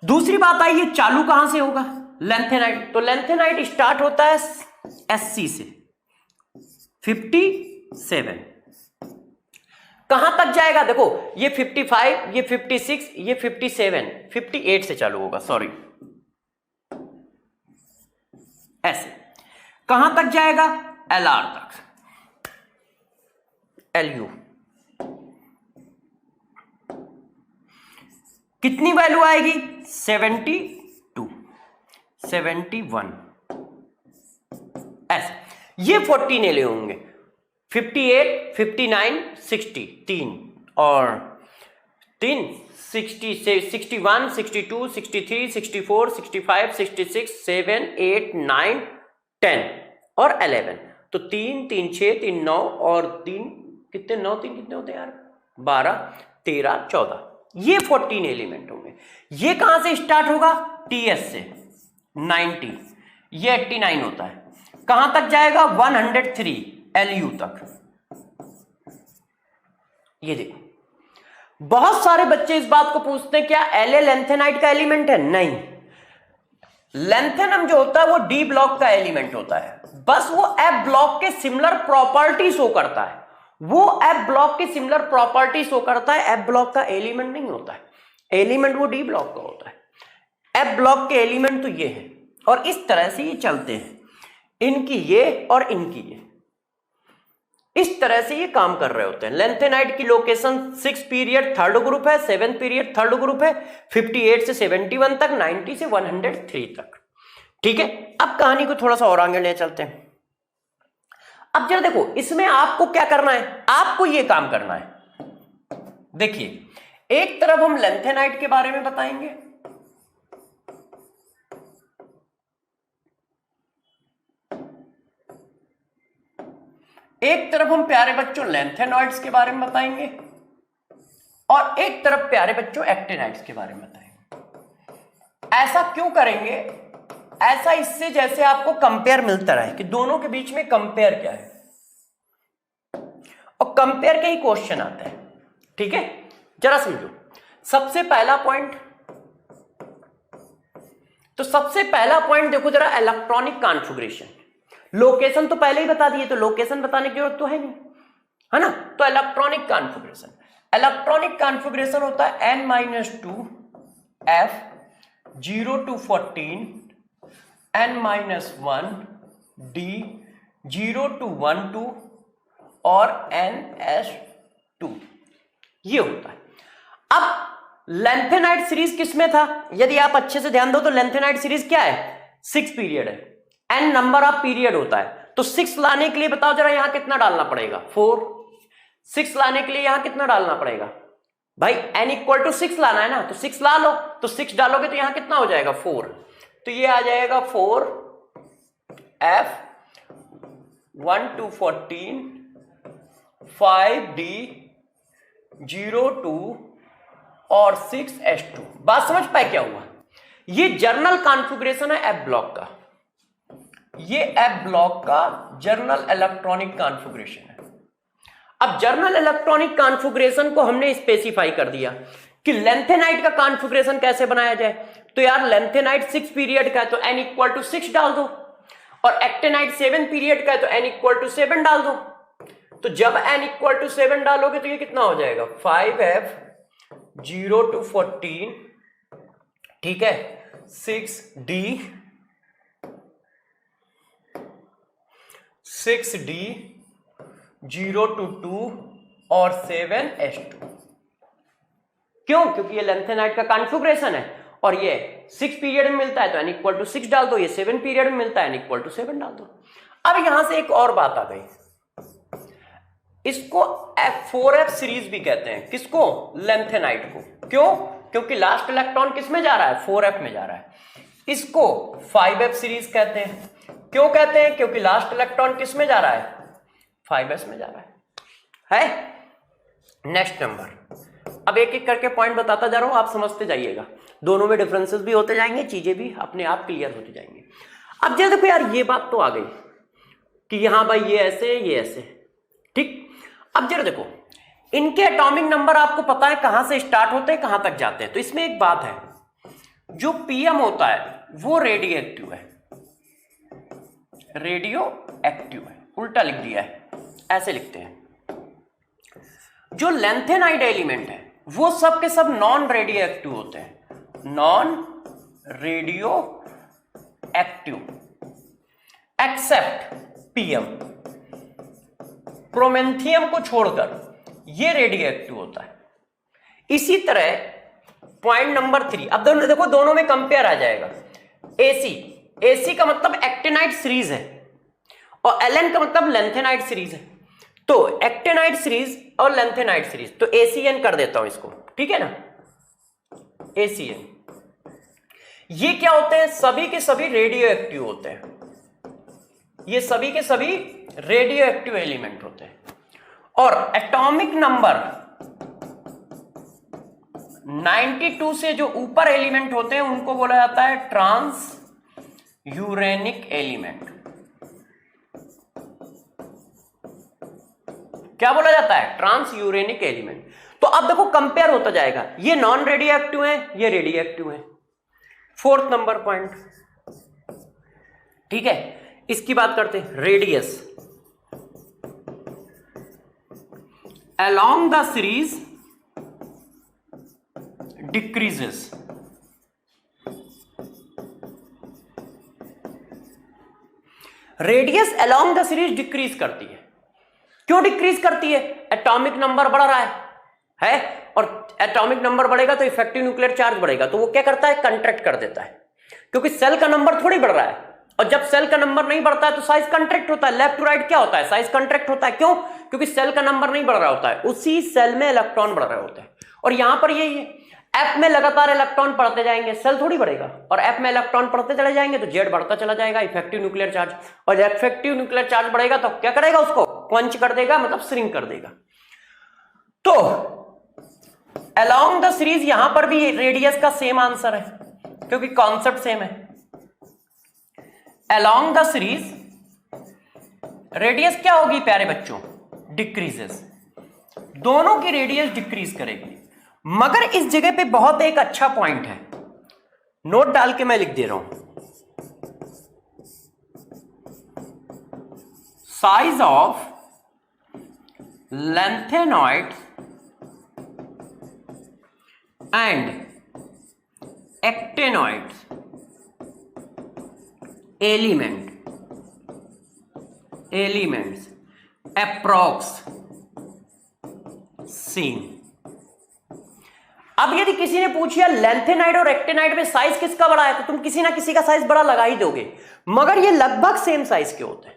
दूसरी बात आई, ये चालू कहां से होगा, लेंथेनाइड। तो लेंथेनाइड स्टार्ट होता है SC से 57, कहां तक जाएगा, देखो ये 55, ये 56, ये 57, 58 से चालू होगा, सॉरी, ऐसे। कहां तक जाएगा, LR तक, LU। कितनी वैल्यू आएगी, 72, 71, ऐसे। ये 14 एले होंगे, 58, 59, 60, 3 और 3, 60 से 61, 62, 63, 64, 65, 66, 7, 8, 9, 10 और 11। तो 3, 3, 6, 3, 9 और 3 कितने, 9, 3 कितने होते हैं यार, 12, 13, 14, ये 14 एलिमेंट होंगे। ये कहां से स्टार्ट होगा, TS से 90, ये 89 होता है। कहां तक जाएगा, 103 LU तक। ये देखो बहुत सारे बच्चे इस बात को पूछते हैं क्या LA लेंथेनाइड का एलिमेंट है, नहीं। लेंथेनम जो होता है वो डी ब्लॉक का एलिमेंट होता है, बस वो एफ ब्लॉक के सिमिलर प्रॉपर्टी शो करता है, वो एफ ब्लॉक के सिमिलर प्रॉपर्टी शो करता है, एफ ब्लॉक का एलिमेंट नहीं होता है। एलिमेंट वो डी ब्लॉक का होता है, एफ ब्लॉक के एलिमेंट तो ये है और इस तरह से ये चलते हैं, इनकी ये और इनकी ये, इस तरह से ये काम कर रहे होते हैं। लेंथेनाइट की लोकेशन 6 पीरियड थर्ड ग्रुप है, 7 पीरियड थर्ड ग्रुप है, 58 से 71 तक, 90 से 103 तक। ठीक है, अब कहानी को थोड़ा सा और आगे ले चलते हैं। अब जरा देखो, इसमें आपको क्या करना है, आपको ये काम करना है। देखिए, एक तरफ हम लेंथेनाइट के बारे में बताएंगे, एक तरफ हम प्यारे बच्चों लेंथेनॉइड्स के बारे में बताएंगे, और एक तरफ प्यारे बच्चों एक्टिनाइड्स के बारे में बताएंगे। ऐसा क्यों करेंगे? ऐसा इससे जैसे आपको कंपेयर मिलता रहे कि दोनों के बीच में कंपेयर क्या है, और कंपेयर के ही क्वेश्चन आते हैं। ठीक है, जरा समझो। सबसे पहला पॉइंट, तो सबसे पहला पॉइंट देखो जरा, इलेक्ट्रॉनिक कॉन्फ़िगरेशन। लोकेशन तो पहले ही बता दिए, तो लोकेशन बताने की जरूरत तो है नहीं, है ना। तो इलेक्ट्रॉनिक कॉन्फ़िगरेशन, इलेक्ट्रॉनिक कॉन्फ़िगरेशन होता है n-2 f 0 to 14 n-1 d 0 to 1 2 और ns2, ये होता है। अब लेंथेनाइट सीरीज किसमें था? यदि आप अच्छे से ध्यान दो तो लेंथेनाइट सीरीज क्या है? 6 पीरियड है, n नंबर ऑफ पीरियड होता है। तो 6 लाने के लिए बताओ जरा यहां कितना डालना पड़ेगा? 4। 6 लाने के लिए यहां कितना डालना पड़ेगा भाई? n = 6 लाना है ना, तो 6 ला लो, तो 6 डालोगे तो यहां कितना हो जाएगा? 4। तो ये आ जाएगा 4 f 1 to 14 5d 0 to और 6s2। बात समझ पाए क्या हुआ? ये जर्नल कॉन्फ़िगरेशन है एफ ब्लॉक का, ये एफ ब्लॉक का जर्नल इलेक्ट्रॉनिक कॉन्फ़िगरेशन है। अब जर्नल इलेक्ट्रॉनिक कॉन्फ़िगरेशन को हमने स्पेसिफाई कर दिया कि लेंथेनाइट का कॉन्फ़िगरेशन कैसे बनाया जाए। तो यार लेंथेनाइट 6 पीरियड का है तो n = 6 डाल दो, और एक्टिनाइट 7 पीरियड का है तो n = 7 डाल दो। तो जब n = 7 डालोगे तो ये कितना हो जाएगा? 5f 0 to 14, ठीक है, 6d 0 to 2 और 7s2। क्यों? क्योंकि ये लेंथेनाइट का कॉन्फ़िगरेशन है और ये 6 पीरियड में मिलता है तो n = 6 डाल दो, ये 7 पीरियड में मिलता है n = 7 डाल दो। अब यहां से एक और बात आ गई, इसको 4f सीरीज भी कहते हैं। किसको? लेंथेनाइट को। क्यों? क्योंकि लास्ट इलेक्ट्रॉन किस में जा रहा है? 4f में जा रहा है। इसको 5f सीरीज कहते हैं। क्यों कहते हैं? क्योंकि लास्ट इलेक्ट्रॉन किस में जा रहा है? 5s में जा रहा है। नेक्स्ट नंबर, अब एक एक करके पॉइंट बताता जा रहा हूं, आप समझते जाइएगा। दोनों में डिफरेंसेस भी होते जाएंगे, चीजें भी अपने आप क्लियर होती जाएंगी। अब जरा देखो यार, ये बात तो आ गई कि यहां भाई ये ऐसे, ये ऐसे, ठीक। अब जरा देखो, इनके एटॉमिक नंबर आपको पता है कहां से स्टार्ट होते हैं, कहां तक जाते हैं। तो इसमें एक बात है, जो पीएम होता है वो रेडियो एक्टिव है, रेडियो एक्टिव है, उल्टा लिख दिया है, ऐसे लिखते हैं। जो लेंथेनाइट एलिमेंट है वो सब के सब नॉन रेडियो एक्टिव होते हैं, non radio active, except PM. Promethium को छोड़कर ये रेडियो एक्टिव होता है। इसी तरह पॉइंट नंबर 3, अब दोनों देखो, दोनों में कंपेयर आ जाएगा। एसी का मतलब एक्टिनाइट सीरीज है और एलन का मतलब लेंथेनाइट सीरीज है। तो एक्टिनाइट सीरीज और लेंथेनाइट सीरीज, तो एसीएन कर देता हूं इसको, ठीक है ना, एसीएन। ये क्या होते हैं? सभी के सभी रेडियो एक्टिव होते हैं, ये सभी के सभी रेडियो एक्टिव एलिमेंट होते हैं। और एटॉमिक नंबर 92 से जो ऊपर एलिमेंट होते हैं उनको बोला जाता है ट्रांस यूरेनिक एलिमेंट। क्या बोला जाता है? Transuranic element. तो अब देखो कंपेयर होता जाएगा, ये नॉन रेडियो एक्टिव है, ये रेडियो एक्टिव है। 4th नंबर पॉइंट, ठीक है, इसकी बात करते हैं। Radius along the series decreases radius along the series decrease करती है। क्यों डिक्रीज करती है? एटॉमिक नंबर बढ़ रहा है और एटॉमिक नंबर बढ़ेगा तो इफेक्टिव न्यूक्लियर चार्ज बढ़ेगा, तो वो क्या करता है? कंट्रैक्ट कर देता है, क्योंकि सेल का नंबर थोड़ी बढ़ रहा है, और जब सेल का नंबर नहीं बढ़ता है तो साइज कंट्रैक्ट होता है। लेफ्ट टू राइट क्या होता है? साइज कंट्रैक्ट होता है। क्यों? क्योंकि सेल का नंबर नहीं बढ़ रहा होता है, उसी सेल में इलेक्ट्रॉन बढ़ रहे होते हैं। और यहां पर यही है, एफ में लगातार इलेक्ट्रॉन पढ़ते जाएंगे, सेल थोड़ी बढ़ेगा, और एफ में इलेक्ट्रॉन पढ़ते चले जाएंगे तो जेड बढ़ता चला जाएगा, इफेक्टिव न्यूक्लियर चार्ज। और इफेक्टिव न्यूक्लियर चार्ज बढ़ेगा तो क्या करेगा? उसको क्वंच कर देगा, मतलब श्रिंक कर देगा। तो अलोंग द सीरीज यहां पर भी रेडियस का सेम आंसर है, क्योंकि कॉन्सेप्ट सेम है। अलोंग द सीरीज रेडियस क्या होगी प्यारे बच्चों? डिक्रीजेस। दोनों की रेडियस डिक्रीज करेगी। मगर इस जगह पे बहुत एक अच्छा पॉइंट है, नोट डाल के मैं लिख दे रहा हूं। Size of lengthenoid and actinoid elements approx same. अब यदि किसी ने पूछा लेंथेनाइड और एक्टिनाइड में साइज किसका बड़ा है, तो तुम किसी ना किसी का साइज बड़ा लगा ही दोगे, मगर ये लगभग सेम साइज के होते हैं।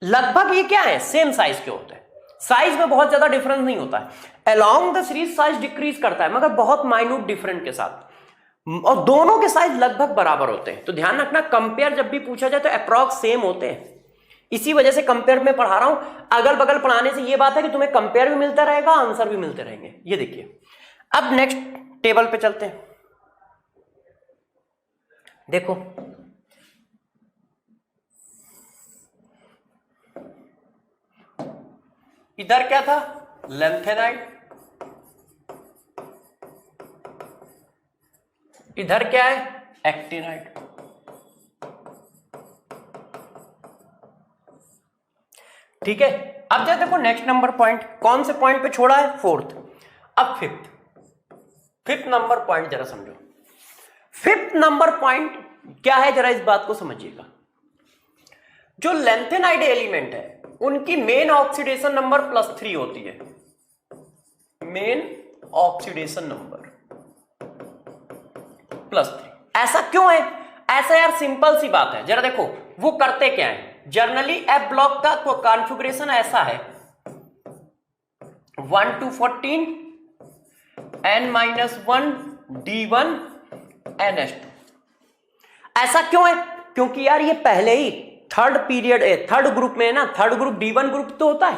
लगभग ये क्या है? सेम साइज के होते हैं। साइज में बहुत ज्यादा डिफरेंस नहीं होता है। Along the series size decrease करता है, मगर बहुत माइन्यूट डिफरेंट के साथ, और दोनों के साइज लगभग बराबर होते हैं। तो ध्यान रखना, कंपेयर जब भी पूछा जाए तो अप्रॉक्स सेम होते हैं। इसी वजह से कंपेयर में पढ़ा रहा हूं। अगल बगल पढ़ाने से ये बात है कि तुम्हें कंपेयर भी मिलता रहेगा, आंसर भी मिलते रहेंगे। ये देखिए, अब नेक्स्ट टेबल पे चलते हैं। देखो, इधर क्या था? लेंथेनाइड। इधर क्या है? एक्टिनाइड। ठीक है। अब जरा देखो नेक्स्ट नंबर पॉइंट, कौन से पॉइंट पे छोड़ा है? फोर्थ। अब फिफ्थ नंबर पॉइंट जरा समझो। फिफ्थ नंबर पॉइंट क्या है, जरा इस बात को समझिएगा। जो लेंथेनाइड एलिमेंट है उनकी मेन ऑक्सीडेशन नंबर +3 होती है। Main oxidation number +3। ऐसा क्यों है? ऐसा यार सिंपल सी बात है, जरा देखो वो करते क्या है। जनरली एफ ब्लॉक का कॉन्फ़िगरेशन ऐसा है 1 to 14 n-1 d1 ns2। ऐसा क्यों है? क्योंकि यार ये पहले ही थर्ड ग्रुप में है ना। थर्ड ग्रुप D1 ग्रुप तो होता है,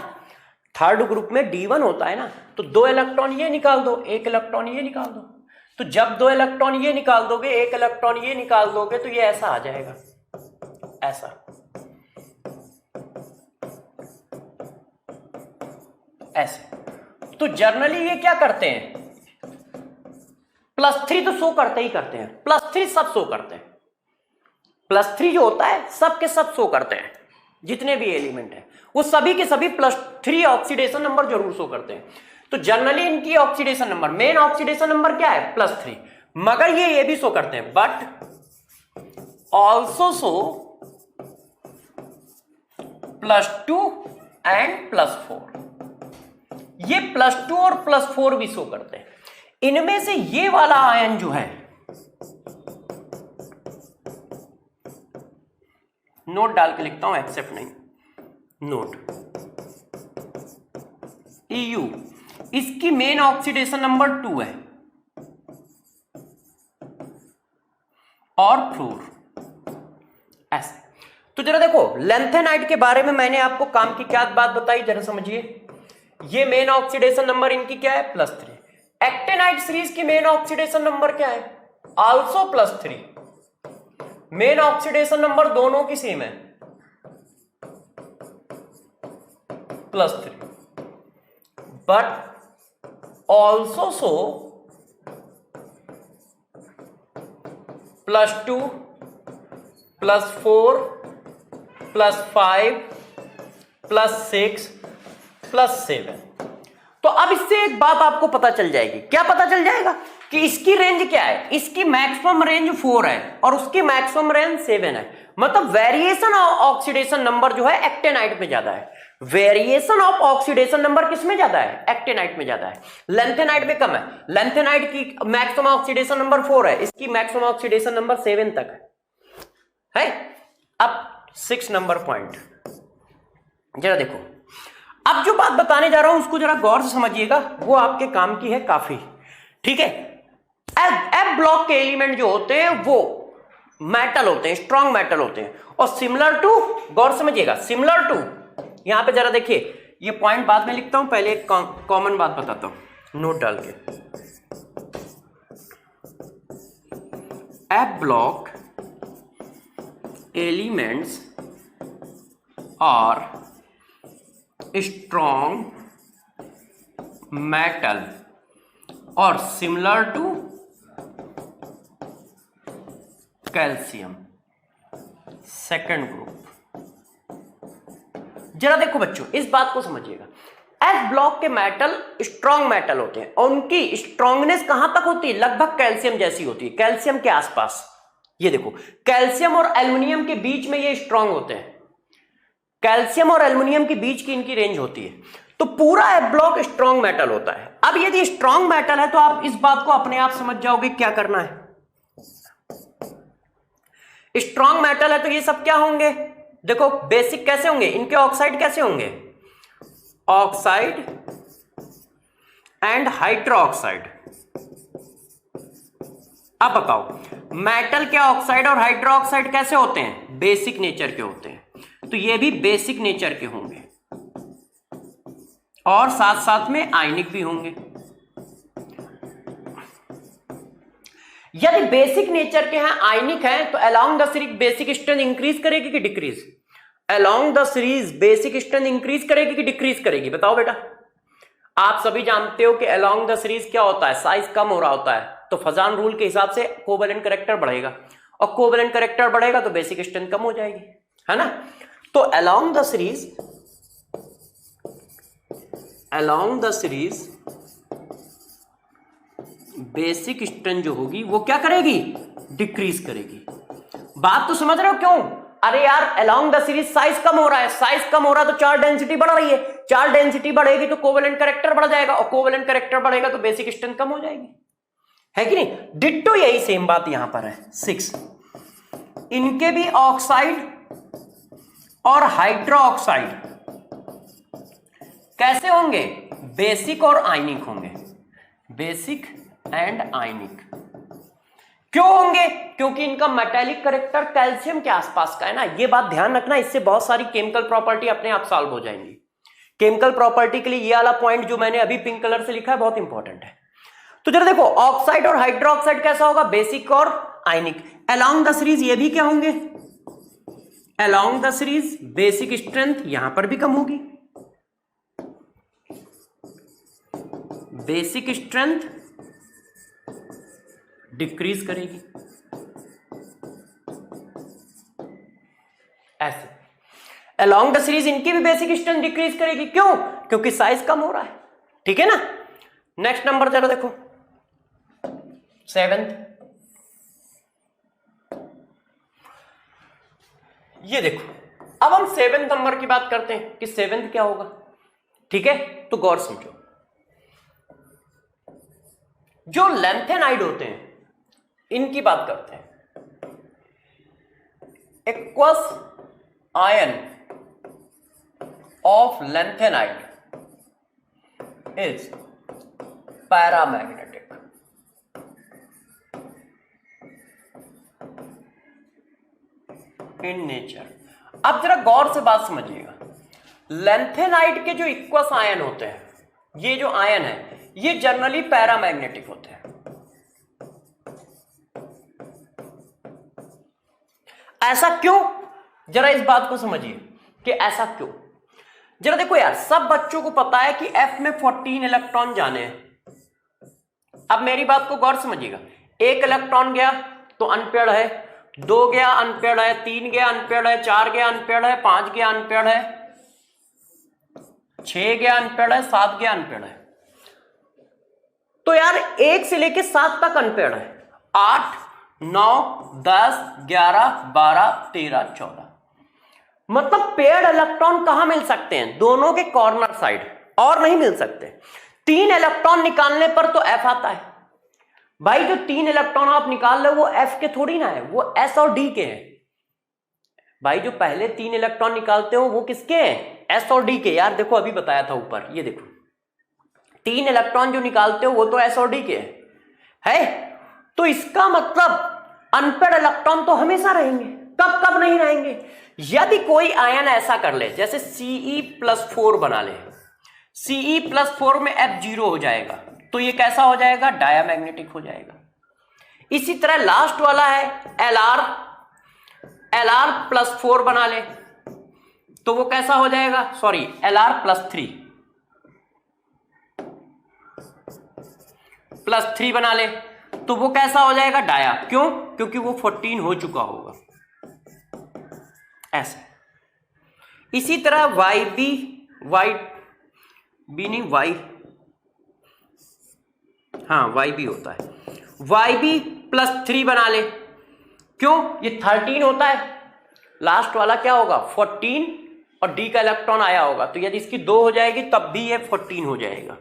थर्ड ग्रुप में D1 होता है ना, तो 2 इलेक्ट्रॉन ये निकाल दो, 1 इलेक्ट्रॉन ये निकाल दो। तो जब 2 इलेक्ट्रॉन ये निकाल दोगे, 1 इलेक्ट्रॉन ये निकाल दोगे, तो ये ऐसा आ जाएगा, ऐसा। ऐसे। तो जनरली ये क्या करते हैं? +3 तो शो करते ही करते हैं, +3 सब शो करते हैं। +3 जो होता है सब के सब शो करते हैं, जितने भी एलिमेंट हैं वो सभी के सभी +3 ऑक्सीडेशन नंबर जरूर शो करते हैं। तो जनरली इनकी oxidation number, main oxidation number क्या है? +3। मगर ये भी शो करते हैं, बट ऑल्सो शो +2 एंड +4। ये +2 और +4 भी शो करते हैं। इनमें से ये वाला आयन जो है, नोट डाल के लिखता हूं, एक्सेप्ट नहीं, नोट EU, इसकी मेन ऑक्सीडेशन नंबर 2 है और फ्लोर। ऐसे। तो जरा देखो लेंथेनाइड के बारे में मैंने आपको काम की क्या बात बताई, जरा समझिए। ये मेन ऑक्सीडेशन नंबर इनकी क्या है? +3। एक्टिनाइड सीरीज की मेन ऑक्सीडेशन नंबर क्या है? आल्सो +3। मेन ऑक्सीडेशन नंबर दोनों की सेम है, +3, बट ऑल्सो शो +2, +4, +5, +6, +7। तो अब इससे एक बात आपको पता चल जाएगी। क्या पता चल जाएगा? कि इसकी रेंज क्या है? इसकी मैक्सिमम रेंज 4 है और उसकी मैक्सिमम रेंज 7 है। मतलब वेरिएशन ऑफ ऑक्सीडेशन नंबर जो है एक्टेनाइट में ज्यादा है। वेरिएशन ऑफ ऑक्सीडेशन नंबर किस में ज्यादा है? एक्टेनाइट में ज्यादा है। लेंथेनाइट में कम है। लेंथेनाइट की मैक्सिमम ऑक्सीडेशन नंबर 4 है, इसकी मैक्सिमम ऑक्सीडेशन नंबर 7 तक है। अब 6 नंबर पॉइंट जरा देखो, अब जो बात बताने जा रहा हूं उसको जरा गौर से समझिएगा, वो आपके काम की है काफी, ठीक है। एफ ब्लॉक के एलिमेंट जो होते हैं वो मेटल होते हैं, स्ट्रॉन्ग मेटल होते हैं, और सिमिलर टू, गौर समझिएगा, सिमिलर टू, यहां पे जरा देखिए, ये पॉइंट बाद में लिखता हूं, पहले एक कॉमन बात बताता हूं नोट डाल के। F block elements are strong metal और similar to calcium, second group. जरा देखो बच्चों, इस बात को समझिएगा, एफ ब्लॉक के मेटल स्ट्रॉन्ग मेटल होते हैं और उनकी स्ट्रॉन्गनेस कहां तक होती है? लगभग कैल्शियम जैसी होती है, कैल्शियम के आसपास। ये देखो, कैल्शियम और एल्युमिनियम के बीच में ये स्ट्रॉन्ग होते हैं, कैल्शियम और एल्युमिनियम के बीच की इनकी रेंज होती है, तो पूरा एफ ब्लॉक स्ट्रॉन्ग मेटल होता है। अब यदि स्ट्रॉन्ग मेटल है तो आप इस बात को अपने आप समझ जाओगे क्या करना है। स्ट्रॉन्ग मेटल है तो ये सब क्या होंगे? देखो बेसिक कैसे होंगे, इनके ऑक्साइड कैसे होंगे? Oxide and hydroxide. अब बताओ, मेटल के ऑक्साइड और हाइड्रोक्साइड कैसे होते हैं? बेसिक नेचर के होते हैं, तो ये भी बेसिक नेचर के होंगे और साथ साथ में आयनिक भी होंगे। यदि बेसिक नेचर के हैं, आयनिक हैं, तो along the series basic strength increase करेगी कि decrease? Along the series basic strength increase करेगी कि डिक्रीज करेगी? बताओ बेटा। आप सभी जानते हो कि अलोंग द सीरीज क्या होता है? साइज कम हो रहा होता है, तो फजान रूल के हिसाब से कोवेलेंट कैरेक्टर बढ़ेगा, और कोवेलेंट कैरेक्टर बढ़ेगा तो बेसिक स्ट्रेंथ कम हो जाएगी, है ना। तो along the series basic strength जो होगी वो क्या करेगी? डिक्रीज करेगी। बात तो समझ रहे हो क्यों? अरे यार, अलोंग द सीरीज साइज कम हो रहा है, साइज कम हो रहा है तो चार्ज डेंसिटी बढ़ रही है, चार्ज डेंसिटी बढ़ेगी तो कोवेलेंट कैरेक्टर बढ़ जाएगा, और कोवेलेंट कैरेक्टर बढ़ेगा तो बेसिक स्ट्रेंथ कम हो जाएगी, है कि नहीं? डिट्टो यही सेम बात यहां पर है। 6, इनके भी ऑक्साइड और हाइड्रोक्साइड कैसे होंगे? बेसिक और आयनिक होंगे, बेसिक एंड आयनिक। क्यों होंगे? क्योंकि इनका मेटालिक कैरेक्टर कैल्शियम के आसपास का है ना। ये बात ध्यान रखना, इससे बहुत सारी केमिकल प्रॉपर्टी अपने आप सॉल्व हो जाएंगी। केमिकल प्रॉपर्टी के लिए ये वाला पॉइंट जो मैंने अभी पिंक कलर से लिखा है बहुत इंपॉर्टेंट है। तो जरा देखो, ऑक्साइड और हाइड्रोक्साइड कैसा होगा? बेसिक और आयनिक। अलोंग द सीरीज ये भी क्या होंगे? Along the series basic strength यहां पर भी कम होगी, बेसिक स्ट्रेंथ डिक्रीज करेगी, ऐसे। अलोंग द सीरीज इनकी भी बेसिक स्ट्रेंथ डिक्रीज करेगी। क्यों? क्योंकि साइज कम हो रहा है, ठीक है ना। नेक्स्ट नंबर चलो देखो, 7th। ये देखो, अब हम 7th नंबर की बात करते हैं कि 7th क्या होगा, ठीक है। तो गौर समझो, जो लैंथेनाइड होते हैं इनकी बात करते हैं। Aqueous ion of lanthanide is paramagnetic. In nature. अब जरा गौर से बात समझिएगा, लैंथेनाइड के जो इक्वस आयन होते हैं, ये जो आयन है ये जनरली पैरामैग्नेटिक होते हैं। ऐसा क्यों? जरा इस बात को समझिए कि ऐसा क्यों। जरा देखो यार, सब बच्चों को पता है कि F में 14 इलेक्ट्रॉन जाने हैं। अब मेरी बात को गौर समझिएगा, 1 इलेक्ट्रॉन गया तो अनपेयर्ड है, 2 गया अनपेयर्ड है, 3 गया अनपेयर्ड है, 4 गया अनपेयर्ड है, 5 गया अनपेयर्ड है, 6 गया अनपेयर्ड है, 7 गया अनपेयर्ड है। तो यार 1 से लेके 7 तक अनपेयर्ड है, 8, 9, 10, 11, 12, 13, 14। मतलब पेयर्ड इलेक्ट्रॉन कहां मिल सकते हैं? दोनों के कॉर्नर साइड, और नहीं मिल सकते। 3 इलेक्ट्रॉन निकालने पर तो एफ आता है भाई। जो 3 इलेक्ट्रॉन आप निकाल रहे हो वो एफ के थोड़ी ना है, वो एस और डी के हैं भाई। जो पहले 3 इलेक्ट्रॉन निकालते हो वो किसके हैं? एस और डी के। यार देखो अभी बताया था ऊपर, ये देखो 3 इलेक्ट्रॉन जो निकालते हो वो तो एस और डी के है। तो इसका मतलब अनपेयर्ड इलेक्ट्रॉन तो हमेशा रहेंगे। कब कब नहीं रहेंगे? यदि कोई आयन ऐसा कर ले, जैसे Ce+4 बना ले, Ce+4 में F 0 हो जाएगा, तो ये कैसा हो जाएगा? डायामैग्नेटिक हो जाएगा। इसी तरह लास्ट वाला है Lr+4 बना ले, तो वो कैसा हो जाएगा? सॉरी, Lr+3 बना ले, तो वो कैसा हो जाएगा? डाया। क्यों? क्योंकि वो 14 हो चुका होगा ऐसे। इसी तरह YB होता है, YB+3 बना ले। क्यों? ये 13 होता है, लास्ट वाला क्या होगा? 14, और डी का इलेक्ट्रॉन आया होगा, तो यदि इसकी 2 हो जाएगी तब भी ये 14 हो जाएगा,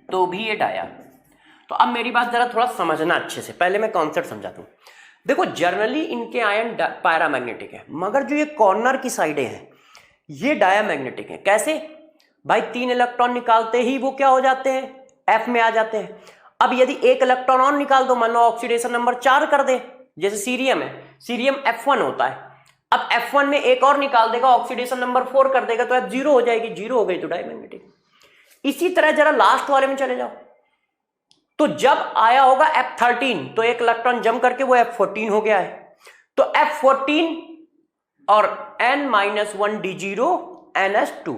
तो भी ये डाया। तो अब मेरी बात जरा थोड़ा समझना अच्छे से, पहले मैं कॉन्सेप्ट समझाता हूं। देखो जनरली इनके आयन पैरामैग्नेटिक है, मगर जो ये कॉर्नर की साइडें हैं ये डायामैग्नेटिक है। कैसे भाई? 3 इलेक्ट्रॉन निकालते ही वो क्या हो जाते हैं? एफ में आ जाते हैं। अब यदि एक इलेक्ट्रॉन और निकाल दो, मान लो ऑक्सीडेशन नंबर 4 कर दे, जैसे सीरियम है, सीरियम F1 होता है। अब F1 में एक और निकाल देगा, ऑक्सीडेशन नंबर 4 कर देगा, तो F 0 हो जाएगी। 0 हो गई तो डायमैग्नेटिक। इसी तरह जरा लास्ट वाले में चले जाओ, तो जब आया होगा F13, तो एक इलेक्ट्रॉन जम करके वो F14 हो गया है, तो F14 और N-1 D0 NS2,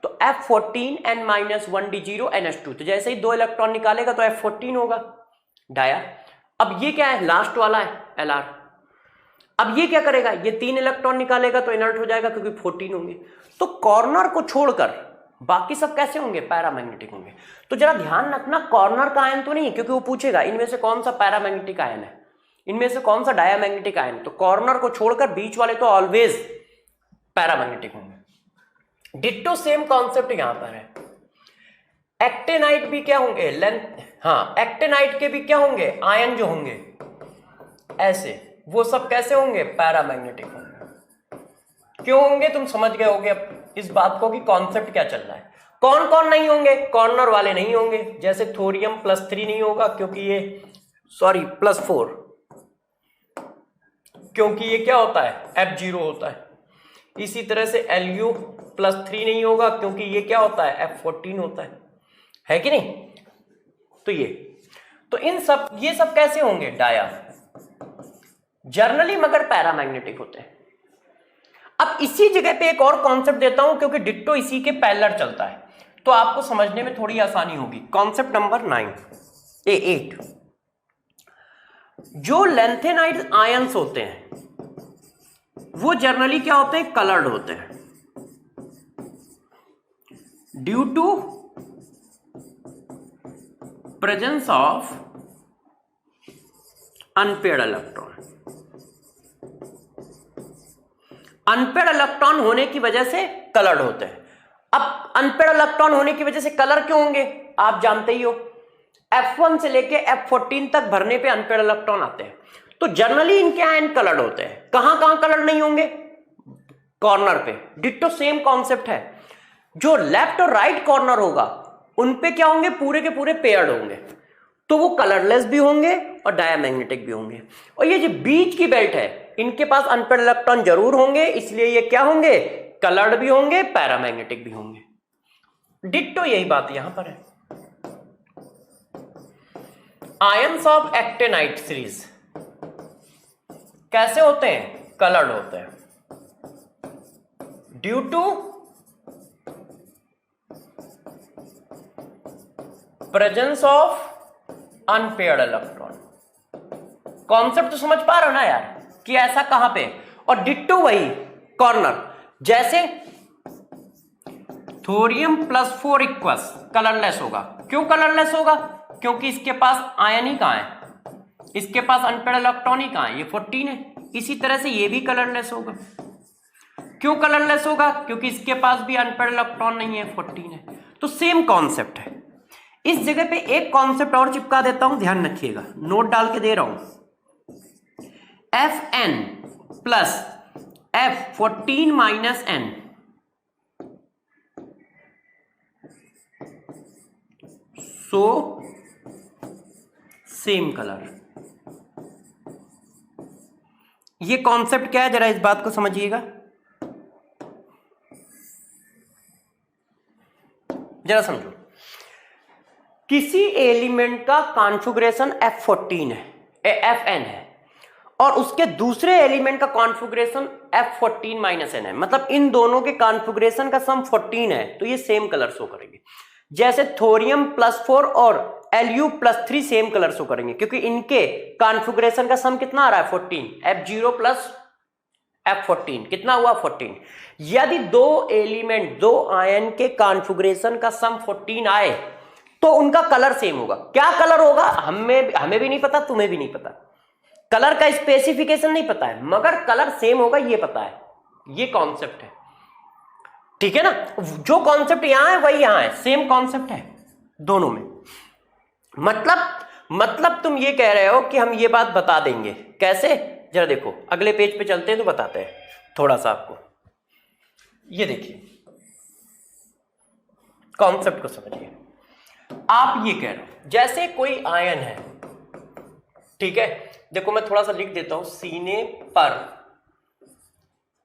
तो F14 N-1 D0 NS2, तो जैसे ही 2 इलेक्ट्रॉन निकालेगा तो F14 होगा डाया। अब ये क्या है? लास्ट वाला है Lr। अब ये क्या करेगा? ये 3 इलेक्ट्रॉन निकालेगा तो इनर्ट हो जाएगा, क्योंकि 14 होंगे। तो कॉर्नर को छोड़कर बाकी सब कैसे होंगे? पैरामैग्नेटिक होंगे। तो जरा ध्यान रखना, कॉर्नर का आयन तो नहीं, क्योंकि वो पूछेगा इनमें से कौन सा पैरामैग्नेटिक आयन है, इनमें से कौन सा डायामैग्नेटिक आयन। तो कॉर्नर को छोड़कर बीच वाले तो ऑलवेज पैरामैग्नेटिक होंगे। डिट्टो सेम कॉन्सेप्ट यहां पर है। एक्टेनाइट भी क्या होंगे? एक्टेनाइट के भी क्या होंगे? आयन जो होंगे ऐसे, वो सब कैसे होंगे? पैरामैग्नेटिक होंगे। क्यों होंगे? तुम समझ गए होगे अब इस बात को कि कॉन्सेप्ट क्या चल रहा है। कौन कौन नहीं होंगे? कॉर्नर वाले नहीं होंगे, जैसे थोरियम+3 नहीं होगा, क्योंकि ये +4, क्योंकि ये क्या होता है? F 0 होता है। इसी तरह से Lu+3 नहीं होगा, क्योंकि ये क्या होता है? F14 होता है कि नहीं? तो ये सब कैसे होंगे? डाया जर्नली, मगर पैरामैग्नेटिक होते हैं। अब इसी जगह पे एक और कॉन्सेप्ट देता हूं, क्योंकि डिट्टो इसी के पैरेलल चलता है, तो आपको समझने में थोड़ी आसानी होगी। Concept number 8। जो लेंथेनाइड आयंस होते हैं वो जर्नली क्या होते हैं? कलर्ड होते हैं, due to presence of unpaired electron. Unpaired electron होने की वजह से कलर्ड होते हैं। अब अनपेयर्ड इलेक्ट्रॉन होने की वजह से कलर क्यों होंगे? आप जानते ही हो, F1 से लेके F14 तक भरने पे अनपेयर्ड इलेक्ट्रॉन आते हैं, तो जनरली इनके आयन कलर्ड होते हैं। कहां कहां कलर्ड नहीं होंगे? कॉर्नर पे। डिट्टो सेम कॉन्सेप्ट है। जो लेफ्ट और राइट कॉर्नर होगा उन पे क्या होंगे? पूरे के पूरे पेयर्ड होंगे, तो वो कलरलेस भी होंगे और डायामैग्नेटिक भी होंगे। और ये जो बीच की बेल्ट है, इनके पास अनपेयर्ड इलेक्ट्रॉन जरूर होंगे, इसलिए ये क्या होंगे? कलर्ड भी होंगे, पैरामैग्नेटिक भी होंगे। डिट्टो यही बात यहां पर है। आयंस ऑफ एक्टेनाइट सीरीज कैसे होते हैं? कलर्ड होते हैं, due to presence of unpaired electron. Concept तो समझ पा रहे हो ना यार, कि ऐसा कहां पे? और डिट्टो वही कॉर्नर, जैसे Thorium+4 कलरलेस होगा। क्यों कलरलेस होगा? क्योंकि इसके पास आयन ही कहां है? इसके पास अनपेड इलेक्ट्रॉन ही कहां है, ये 14 है। इसी तरह से ये भी कलरलेस होगा। क्यों कलरलेस होगा? क्योंकि इसके पास भी अनपेड इलेक्ट्रॉन नहीं है, 14 है। तो सेम कॉन्सेप्ट है। इस जगह पे एक कॉन्सेप्ट और चिपका देता हूं, ध्यान रखिएगा, नोट डाल के दे रहा हूं। Fn plus F14 minus n so same colour. ये कॉन्सेप्ट क्या है, जरा इस बात को समझिएगा, जरा समझो। किसी एलिमेंट का कॉन्फ़िगरेशन F14 है, Fn है, और उसके दूसरे एलिमेंट का कॉन्फ़िगरेशन F14 माइनस n है, मतलब इन दोनों के कॉन्फ़िगरेशन का सम 14 है, तो ये सेम कलर शो करेंगे। जैसे थोरियम +4 और Lu +3 सेम कलर शो करेंगे, क्योंकि इनके कॉन्फ़िगरेशन का सम कितना आ रहा है, 14। F0 प्लस F14 कितना हुआ, 14। यदि दो एलिमेंट, दो आयन के कॉन्फ़िगरेशन का सम 14 आए तो उनका कलर सेम होगा। क्या कलर होगा, हमें भी नहीं पता, तुम्हें भी नहीं पता, कलर का स्पेसिफिकेशन नहीं पता है, मगर कलर सेम होगा ये पता है। ये कॉन्सेप्ट है, ठीक है ना। जो कॉन्सेप्ट यहां है वही यहां है, सेम कॉन्सेप्ट है दोनों में। मतलब तुम ये कह रहे हो कि हम ये बात बता देंगे, कैसे, जरा देखो अगले पेज पे चलते हैं तो बताते हैं थोड़ा सा आपको। ये देखिए कॉन्सेप्ट को समझिए। आप ये कह रहे हो जैसे कोई आयन है, ठीक है, देखो मैं थोड़ा सा लिख देता हूं, सीने पर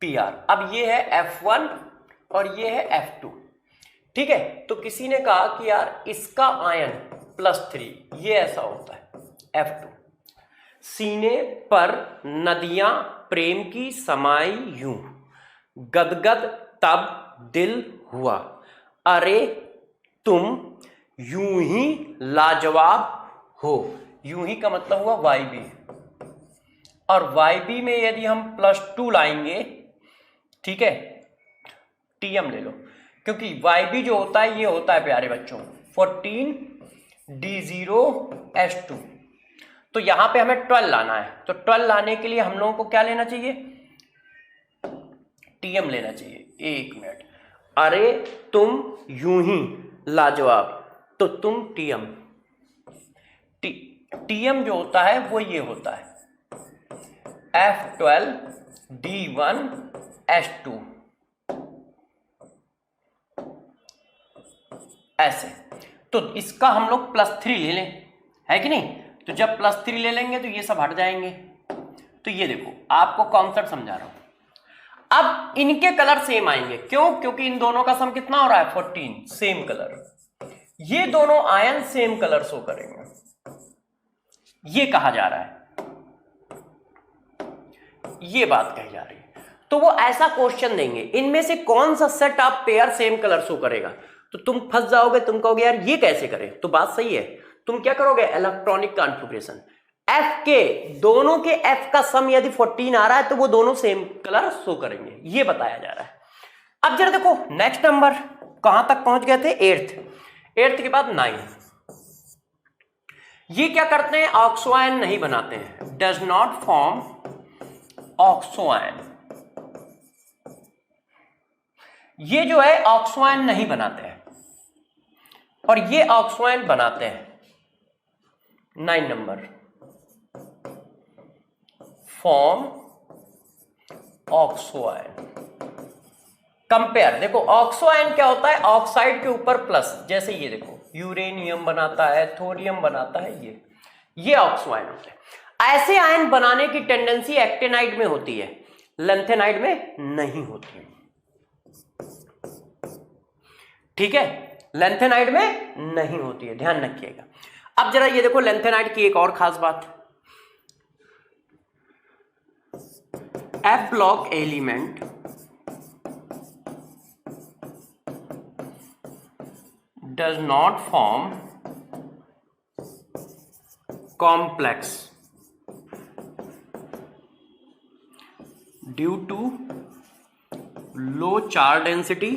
Pr। अब ये है F1 और ये है F2, ठीक है। तो किसी ने कहा कि यार इसका आयन +3, ये ऐसा होता है F2। सीने पर नदियां प्रेम की समाई यूं, गदगद तब दिल हुआ, अरे तुम यूं ही लाजवाब हो। यूं ही का मतलब हुआ YB, और YB में यदि हम +2 लाएंगे, ठीक है, Tm ले लो, क्योंकि YB जो होता है ये होता है प्यारे बच्चों 14D0S2। तो यहां पे हमें 12 लाना है, तो 12 लाने के लिए हम लोगों को क्या लेना चाहिए, Tm लेना चाहिए। एक मिनट, अरे तुम यूं ही लाजवाब, तो तुम Tm जो होता है वो ये होता है F12D1S2, ऐसे। तो इसका हम लोग +3 ले लें, है कि नहीं। तो जब +3 ले लेंगे तो ये सब हट जाएंगे। तो ये देखो आपको कॉन्सेप्ट समझा रहा हूं। अब इनके कलर सेम आएंगे, क्यों, क्योंकि इन दोनों का सम कितना हो रहा है, 14, सेम कलर। ये दोनों आयन सेम कलर शो करेंगे, ये कहा जा रहा है, ये बात कही जा रही है। तो वो ऐसा क्वेश्चन देंगे, इनमें से कौन सा set of pair same colour show करेगा, तो तुम फंस जाओगे, तुम कहोगे यार ये कैसे करें। तो बात सही है, तुम क्या करोगे, इलेक्ट्रॉनिक कॉन्फ़िगरेशन F के दोनों के F का सम यदि 14 आ रहा है तो वो दोनों सेम कलर शो करेंगे, ये बताया जा रहा है। अब जरा देखो नेक्स्ट नंबर कहां तक पहुंच गए थे, 8th के बाद 9। ये क्या करते हैं, ऑक्सो आयन नहीं बनाते हैं, does not form oxo ion. ये जो है ऑक्सो आयन नहीं बनाते हैं, और ये ऑक्सो आयन बनाते हैं। 9 number, form oxo ion. Compare, देखो ऑक्सो आयन क्या होता है, ऑक्साइड के ऊपर प्लस, जैसे ये देखो यूरेनियम बनाता है, थोरियम बनाता है, ये ऑक्सो आयन होते हैं। ऐसे आयन बनाने की टेंडेंसी एक्टिनाइड में होती है, लेंथेनाइड में नहीं होती है, ठीक है, लेंथेनाइड में नहीं होती है, ध्यान रखिएगा। अब जरा ये देखो लेंथेनाइड की एक और खास बात, F block element does not form complex due to low charge density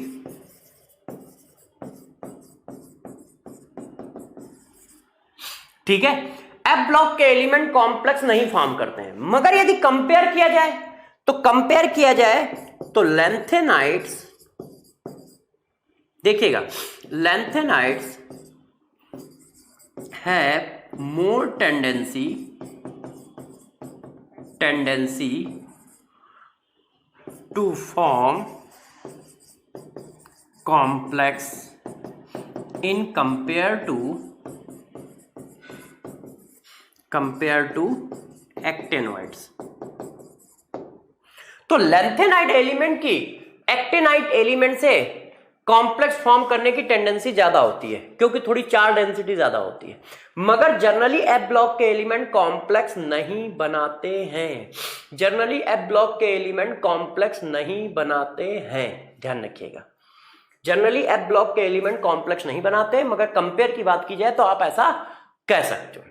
ठीक है। एफ ब्लॉक के एलिमेंट कॉम्प्लेक्स नहीं फॉर्म करते हैं, मगर यदि कंपेयर किया जाए तो लैंथेनाइड्स, देखिएगा, lanthanides have more tendency to form complex in compare to actinoids. तो लैंथेनाइड एलिमेंट की एक्टिनाइड एलिमेंट से कॉम्प्लेक्स फॉर्म करने की टेंडेंसी ज्यादा होती है, क्योंकि थोड़ी चार्ज डेंसिटी ज्यादा होती है, मगर जनरली एफ ब्लॉक के एलिमेंट कॉम्प्लेक्स नहीं बनाते हैं। जनरली एफ ब्लॉक के एलिमेंट कॉम्प्लेक्स नहीं बनाते हैं, ध्यान रखिएगा। जनरली एफ ब्लॉक के एलिमेंट कॉम्प्लेक्स नहीं बनाते, मगर कंपेयर की बात की जाए तो आप ऐसा कह सकते हो।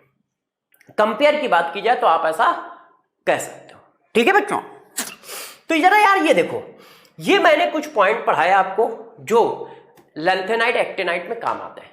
कंपेयर की बात की जाए तो आप ऐसा कह सकते हो। ठीक है बच्चों, तो जरा यार ये देखो, ये मैंने कुछ पॉइंट पढ़ाया आपको जो लैंथेनाइड एक्टिनाइड में काम आते हैं।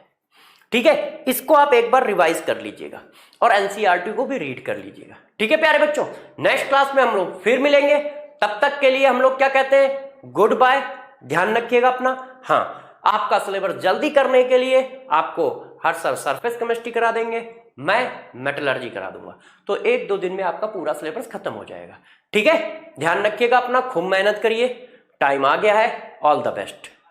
ठीक है, इसको आप एक बार रिवाइज कर लीजिएगा और एनसीईआरटी को भी रीड कर लीजिएगा। ठीक है प्यारे बच्चों, नेक्स्ट क्लास में हम लोग फिर मिलेंगे। तब तक के लिए हम लोग क्या कहते हैं, गुड बाय। ध्यान रखिएगा अपना। हाँ, आपका सिलेबस जल्दी करने के लिए आपको हर सरफेस केमिस्ट्री करा देंगे, मैं मेटलर्जी करा दूंगा, तो 1-2 दिन में आपका पूरा सिलेबस खत्म हो जाएगा। ठीक है, ध्यान रखिएगा अपना, खूब मेहनत करिए, टाइम आ गया है। All the best.